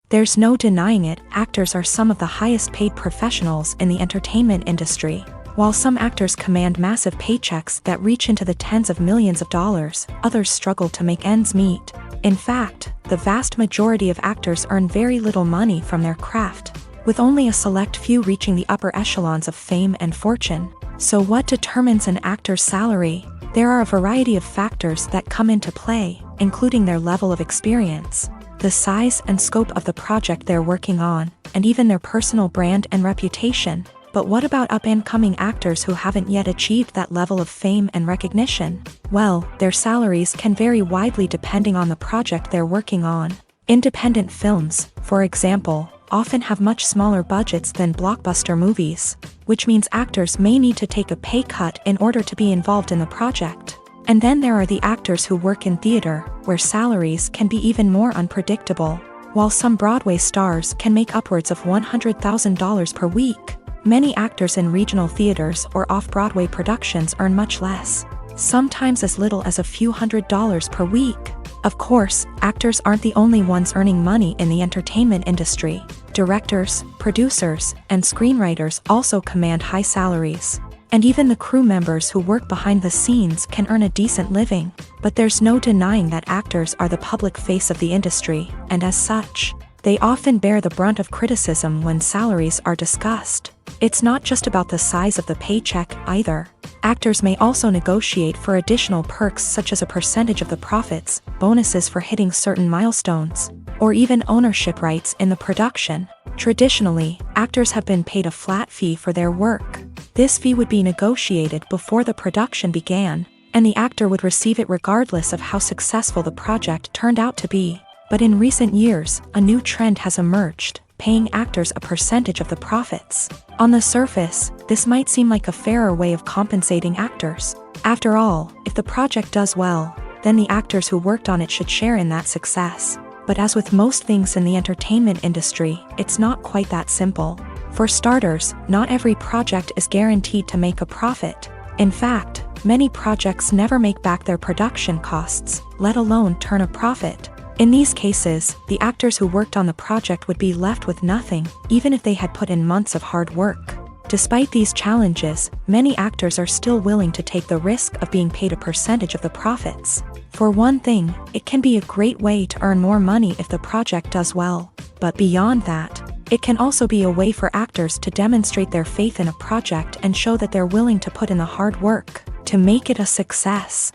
There's no denying it, actors are some of the highest paid professionals in the entertainment industry. While some actors command massive paychecks that reach into the tens of millions of dollars, others struggle to make ends meet. In fact, the vast majority of actors earn very little money from their craft, with only a select few reaching the upper echelons of fame and fortune. So what determines an actor's salary? There are a variety of factors that come into play, including their level of experience, the size and scope of the project they're working on, and even their personal brand and reputation. But what about up-and-coming actors who haven't yet achieved that level of fame and recognition? Well, their salaries can vary widely depending on the project they're working on. Independent films, for example, often have much smaller budgets than blockbuster movies, which means actors may need to take a pay cut in order to be involved in the project. And then there are the actors who work in theater, where salaries can be even more unpredictable. While some Broadway stars can make upwards of $100,000 per week, many actors in regional theaters or off-Broadway productions earn much less, sometimes as little as a few $100s per week. Of course, actors aren't the only ones earning money in the entertainment industry. Directors, producers, and screenwriters also command high salaries. And even the crew members who work behind the scenes can earn a decent living. But there's no denying that actors are the public face of the industry, and as such, they often bear the brunt of criticism when salaries are discussed. It's not just about the size of the paycheck, either. Actors may also negotiate for additional perks such as a percentage of the profits, bonuses for hitting certain milestones, or even ownership rights in the production. Traditionally, actors have been paid a flat fee for their work. This fee would be negotiated before the production began, and the actor would receive it regardless of how successful the project turned out to be. But in recent years, a new trend has emerged, paying actors a percentage of the profits. On the surface, this might seem like a fairer way of compensating actors. After all, if the project does well, then the actors who worked on it should share in that success. But as with most things in the entertainment industry, it's not quite that simple. For starters, not every project is guaranteed to make a profit. In fact, many projects never make back their production costs, let alone turn a profit. In these cases, the actors who worked on the project would be left with nothing, even if they had put in months of hard work. Despite these challenges, many actors are still willing to take the risk of being paid a percentage of the profits. For one thing, it can be a great way to earn more money if the project does well. But beyond that, it can also be a way for actors to demonstrate their faith in a project and show that they're willing to put in the hard work to make it a success.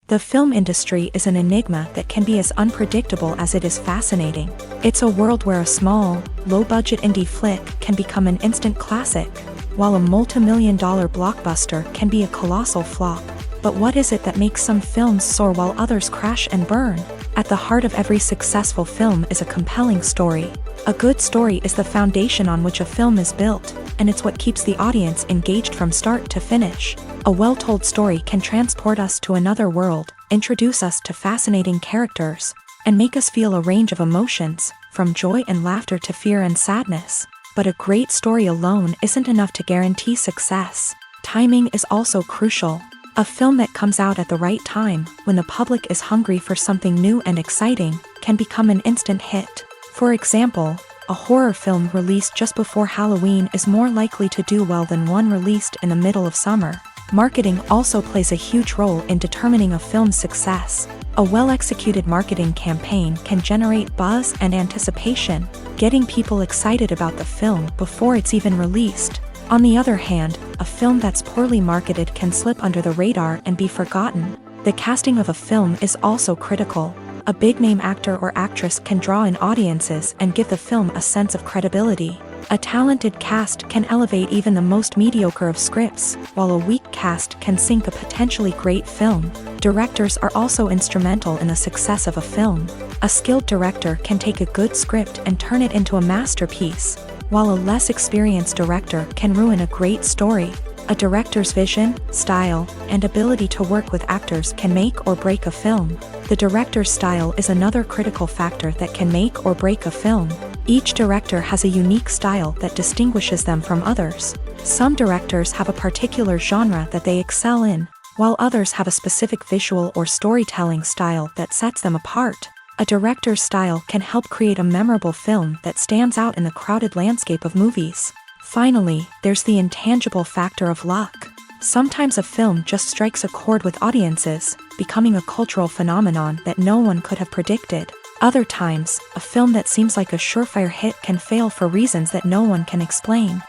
The film industry is an enigma that can be as unpredictable as it is fascinating. It's a world where a small, low-budget indie flick can become an instant classic, while a multi-million-dollar blockbuster can be a colossal flop. But what is it that makes some films soar while others crash and burn? At the heart of every successful film is a compelling story. A good story is the foundation on which a film is built, and it's what keeps the audience engaged from start to finish. A well-told story can transport us to another world, introduce us to fascinating characters, and make us feel a range of emotions, from joy and laughter to fear and sadness. But a great story alone isn't enough to guarantee success. Timing is also crucial. A film that comes out at the right time, when the public is hungry for something new and exciting, can become an instant hit. For example, a horror film released just before Halloween is more likely to do well than one released in the middle of summer. Marketing also plays a huge role in determining a film's success. A well-executed marketing campaign can generate buzz and anticipation, getting people excited about the film before it's even released. On the other hand, a film that's poorly marketed can slip under the radar and be forgotten. The casting of a film is also critical. A big-name actor or actress can draw in audiences and give the film a sense of credibility. A talented cast can elevate even the most mediocre of scripts, while a weak cast can sink a potentially great film. Directors are also instrumental in the success of a film. A skilled director can take a good script and turn it into a masterpiece, while a less experienced director can ruin a great story. A director's vision, style, and ability to work with actors can make or break a film. The director's style is another critical factor that can make or break a film. Each director has a unique style that distinguishes them from others. Some directors have a particular genre that they excel in, while others have a specific visual or storytelling style that sets them apart. A director's style can help create a memorable film that stands out in the crowded landscape of movies. Finally, there's the intangible factor of luck. Sometimes a film just strikes a chord with audiences, becoming a cultural phenomenon that no one could have predicted. Other times, a film that seems like a surefire hit can fail for reasons that no one can explain.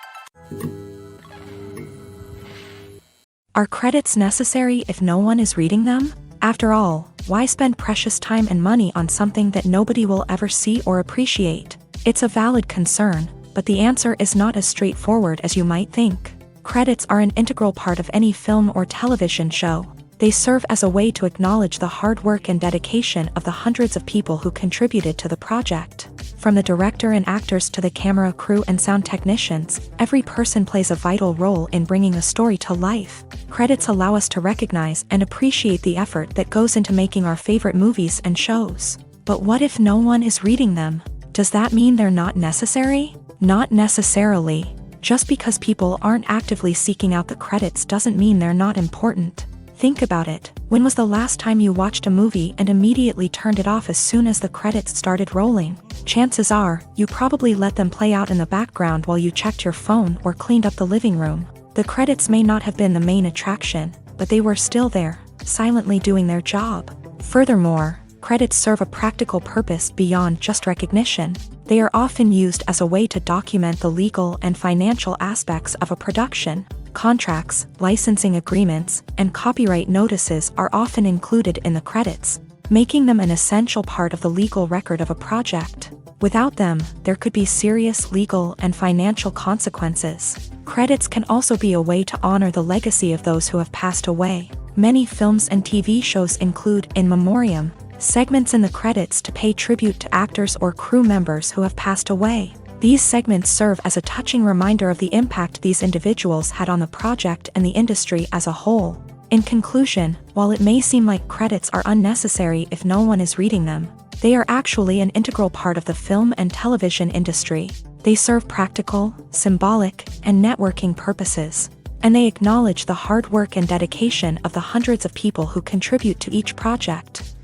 Are credits necessary if no one is reading them? After all, why spend precious time and money on something that nobody will ever see or appreciate? It's a valid concern, but the answer is not as straightforward as you might think. Credits are an integral part of any film or television show. They serve as a way to acknowledge the hard work and dedication of the hundreds of people who contributed to the project. From the director and actors to the camera crew and sound technicians, every person plays a vital role in bringing a story to life. Credits allow us to recognize and appreciate the effort that goes into making our favorite movies and shows. But what if no one is reading them? Does that mean they're not necessary? Not necessarily. Just because people aren't actively seeking out the credits doesn't mean they're not important. Think about it. When was the last time you watched a movie and immediately turned it off as soon as the credits started rolling? Chances are, you probably let them play out in the background while you checked your phone or cleaned up the living room. The credits may not have been the main attraction, but they were still there, silently doing their job. Furthermore, credits serve a practical purpose beyond just recognition. They are often used as a way to document the legal and financial aspects of a production. Contracts, licensing agreements, and copyright notices are often included in the credits, making them an essential part of the legal record of a project. Without them, there could be serious legal and financial consequences. Credits can also be a way to honor the legacy of those who have passed away. Many films and TV shows include in memoriam segments in the credits to pay tribute to actors or crew members who have passed away. These segments serve as a touching reminder of the impact these individuals had on the project and the industry as a whole. In conclusion, while it may seem like credits are unnecessary if no one is reading them, they are actually an integral part of the film and television industry. They serve practical, symbolic, and networking purposes, and they acknowledge the hard work and dedication of the hundreds of people who contribute to each project.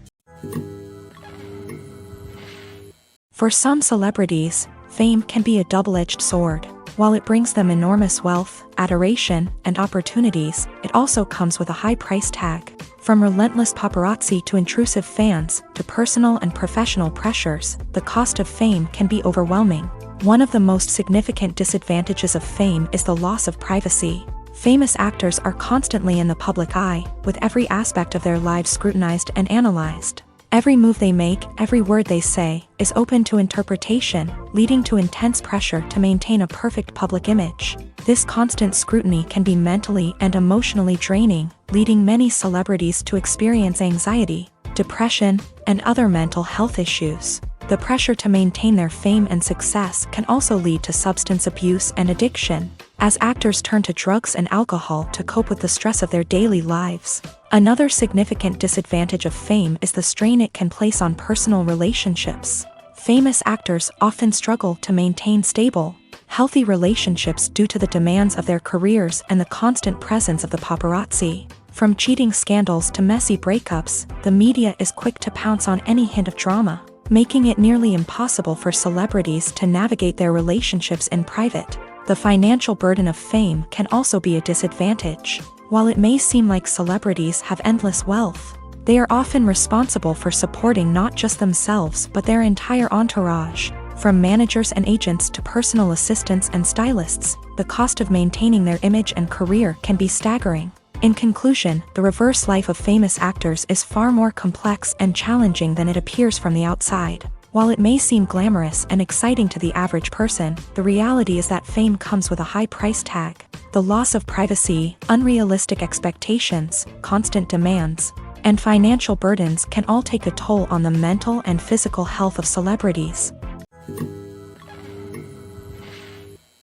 For some celebrities, fame can be a double-edged sword. While it brings them enormous wealth, adoration, and opportunities, it also comes with a high price tag. From relentless paparazzi to intrusive fans, to personal and professional pressures, the cost of fame can be overwhelming. One of the most significant disadvantages of fame is the loss of privacy. Famous actors are constantly in the public eye, with every aspect of their lives scrutinized and analyzed. Every move they make, every word they say, is open to interpretation, leading to intense pressure to maintain a perfect public image. This constant scrutiny can be mentally and emotionally draining, leading many celebrities to experience anxiety, depression, and other mental health issues. The pressure to maintain their fame and success can also lead to substance abuse and addiction, as actors turn to drugs and alcohol to cope with the stress of their daily lives. Another significant disadvantage of fame is the strain it can place on personal relationships. Famous actors often struggle to maintain stable, healthy relationships due to the demands of their careers and the constant presence of the paparazzi. From cheating scandals to messy breakups, the media is quick to pounce on any hint of drama, making it nearly impossible for celebrities to navigate their relationships in private. The financial burden of fame can also be a disadvantage. While it may seem like celebrities have endless wealth, they are often responsible for supporting not just themselves but their entire entourage. From managers and agents to personal assistants and stylists, the cost of maintaining their image and career can be staggering. In conclusion, the reverse life of famous actors is far more complex and challenging than it appears from the outside. While it may seem glamorous and exciting to the average person, the reality is that fame comes with a high price tag. The loss of privacy, unrealistic expectations, constant demands, and financial burdens can all take a toll on the mental and physical health of celebrities.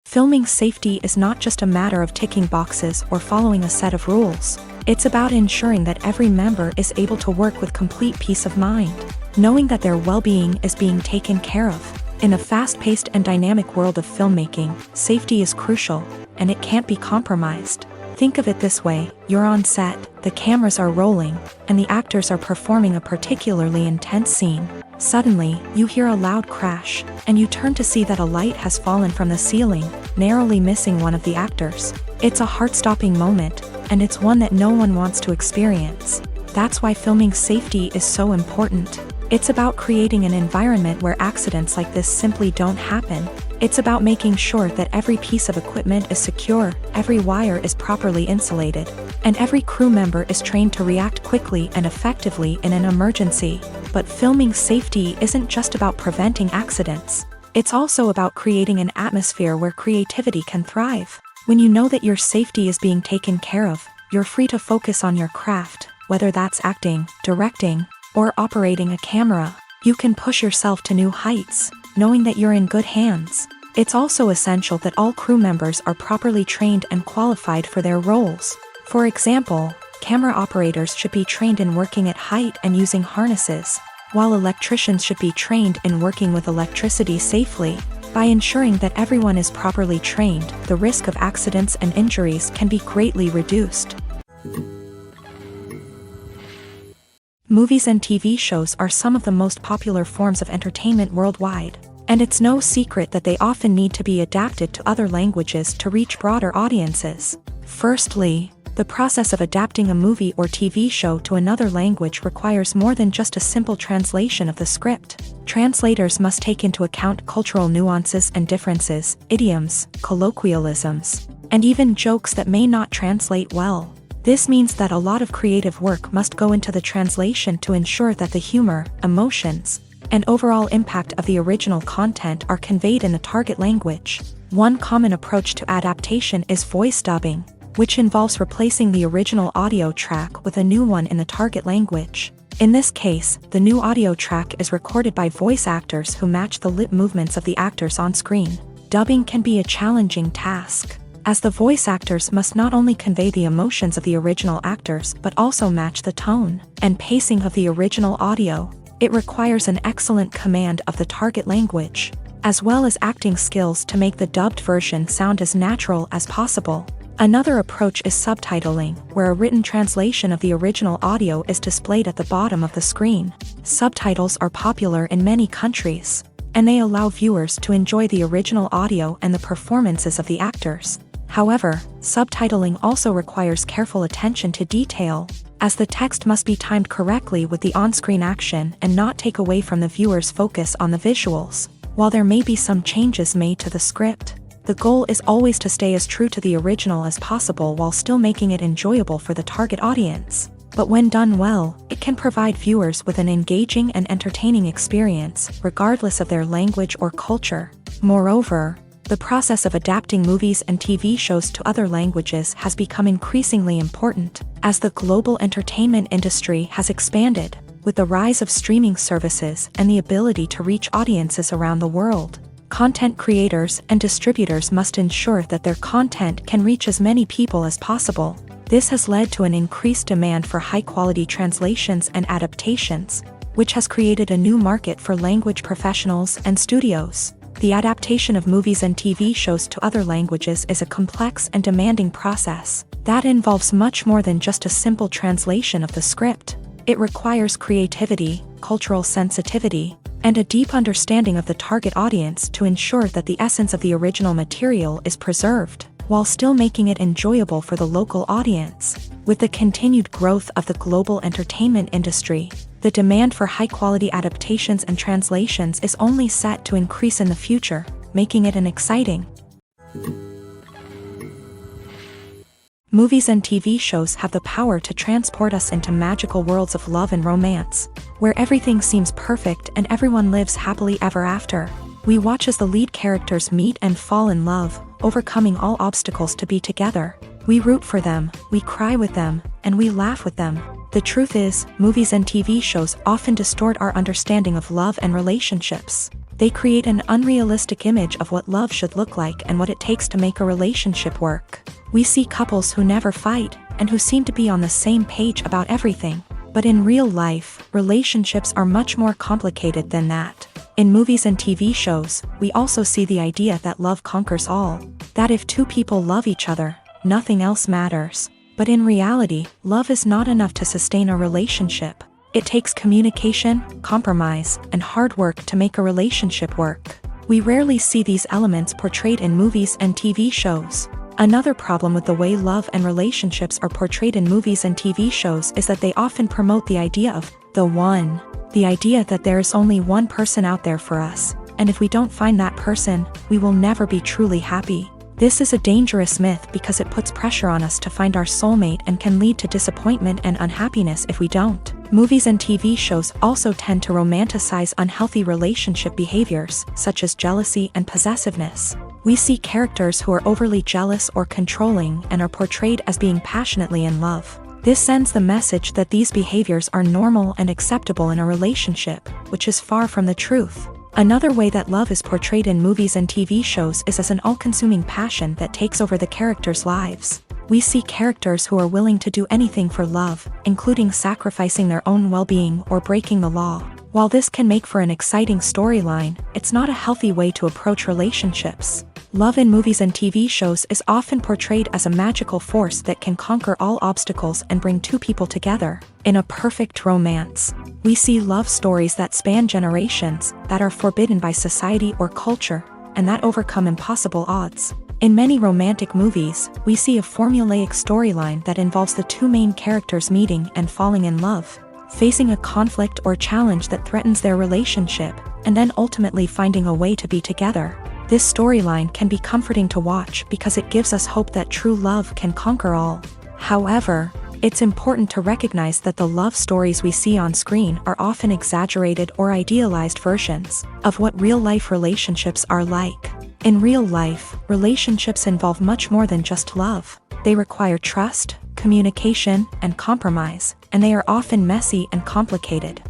Filming safety is not just a matter of ticking boxes or following a set of rules. It's about ensuring that every member is able to work with complete peace of mind, knowing that their well-being is being taken care of. In a fast-paced and dynamic world of filmmaking, safety is crucial, and it can't be compromised. Think of it this way: you're on set, the cameras are rolling, and the actors are performing a particularly intense scene. Suddenly, you hear a loud crash, and you turn to see that a light has fallen from the ceiling, narrowly missing one of the actors. It's a heart-stopping moment, and it's one that no one wants to experience. That's why filming safety is so important. It's about creating an environment where accidents like this simply don't happen. It's about making sure that every piece of equipment is secure, every wire is properly insulated, and every crew member is trained to react quickly and effectively in an emergency. But filming safety isn't just about preventing accidents. It's also about creating an atmosphere where creativity can thrive. When you know that your safety is being taken care of, you're free to focus on your craft, whether that's acting, directing, or operating a camera. You can push yourself to new heights. knowing that you're in good hands. It's also essential that all crew members are properly trained and qualified for their roles. For example, camera operators should be trained in working at height and using harnesses, while electricians should be trained in working with electricity safely. By ensuring that everyone is properly trained, the risk of accidents and injuries can be greatly reduced. Movies and TV shows are some of the most popular forms of entertainment worldwide, and it's no secret that they often need to be adapted to other languages to reach broader audiences. Firstly, the process of adapting a movie or TV show to another language requires more than just a simple translation of the script. Translators must take into account cultural nuances and differences, idioms, colloquialisms, and even jokes that may not translate well. This means that a lot of creative work must go into the translation to ensure that the humor, emotions, and overall impact of the original content are conveyed in the target language. One common approach to adaptation is voice dubbing, which involves replacing the original audio track with a new one in the target language. In this case, the new audio track is recorded by voice actors who match the lip movements of the actors on screen. Dubbing can be a challenging task, as the voice actors must not only convey the emotions of the original actors but also match the tone and pacing of the original audio. It requires an excellent command of the target language, as well as acting skills to make the dubbed version sound as natural as possible. Another approach is subtitling, where a written translation of the original audio is displayed at the bottom of the screen. Subtitles are popular in many countries, and they allow viewers to enjoy the original audio and the performances of the actors. However, subtitling also requires careful attention to detail, as the text must be timed correctly with the on-screen action and not take away from the viewer's focus on the visuals. While there may be some changes made to the script, the goal is always to stay as true to the original as possible while still making it enjoyable for the target audience. But when done well, it can provide viewers with an engaging and entertaining experience, regardless of their language or culture. Moreover, the process of adapting movies and TV shows to other languages has become increasingly important, as the global entertainment industry has expanded, with the rise of streaming services and the ability to reach audiences around the world. Content creators and distributors must ensure that their content can reach as many people as possible. This has led to an increased demand for high-quality translations and adaptations, which has created a new market for language professionals and studios. The adaptation of movies and TV shows to other languages is a complex and demanding process that involves much more than just a simple translation of the script. It requires creativity, cultural sensitivity, and a deep understanding of the target audience to ensure that the essence of the original material is preserved, while still making it enjoyable for the local audience. With the continued growth of the global entertainment industry, the demand for high-quality adaptations and translations is only set to increase in the future, making it an exciting. Movies and TV shows have the power to transport us into magical worlds of love and romance, where everything seems perfect and everyone lives happily ever after. We watch as the lead characters meet and fall in love, overcoming all obstacles to be together. We root for them, we cry with them, and we laugh with them. The truth is, movies and TV shows often distort our understanding of love and relationships. They create an unrealistic image of what love should look like and what it takes to make a relationship work. We see couples who never fight, and who seem to be on the same page about everything. But in real life, relationships are much more complicated than that. In movies and TV shows, we also see the idea that love conquers all. That if two people love each other, nothing else matters. But in reality, love is not enough to sustain a relationship. It takes communication, compromise, and hard work to make a relationship work. We rarely see these elements portrayed in movies and TV shows. Another problem with the way love and relationships are portrayed in movies and TV shows is that they often promote the idea of the one. The idea that there is only one person out there for us, and if we don't find that person, we will never be truly happy. This is a dangerous myth because it puts pressure on us to find our soulmate and can lead to disappointment and unhappiness if we don't. Movies and TV shows also tend to romanticize unhealthy relationship behaviors, such as jealousy and possessiveness. We see characters who are overly jealous or controlling and are portrayed as being passionately in love. This sends the message that these behaviors are normal and acceptable in a relationship, which is far from the truth. Another way that love is portrayed in movies and TV shows is as an all-consuming passion that takes over the characters' lives. We see characters who are willing to do anything for love, including sacrificing their own well-being or breaking the law. While this can make for an exciting storyline, it's not a healthy way to approach relationships. Love in movies and TV shows is often portrayed as a magical force that can conquer all obstacles and bring two people together. In a perfect romance, we see love stories that span generations, that are forbidden by society or culture, and that overcome impossible odds. In many romantic movies, we see a formulaic storyline that involves the two main characters meeting and falling in love, facing a conflict or challenge that threatens their relationship, and then ultimately finding a way to be together. This storyline can be comforting to watch because it gives us hope that true love can conquer all. However, it's important to recognize that the love stories we see on screen are often exaggerated or idealized versions of what real-life relationships are like. In real life, relationships involve much more than just love. They require trust, communication, and compromise, and they are often messy and complicated.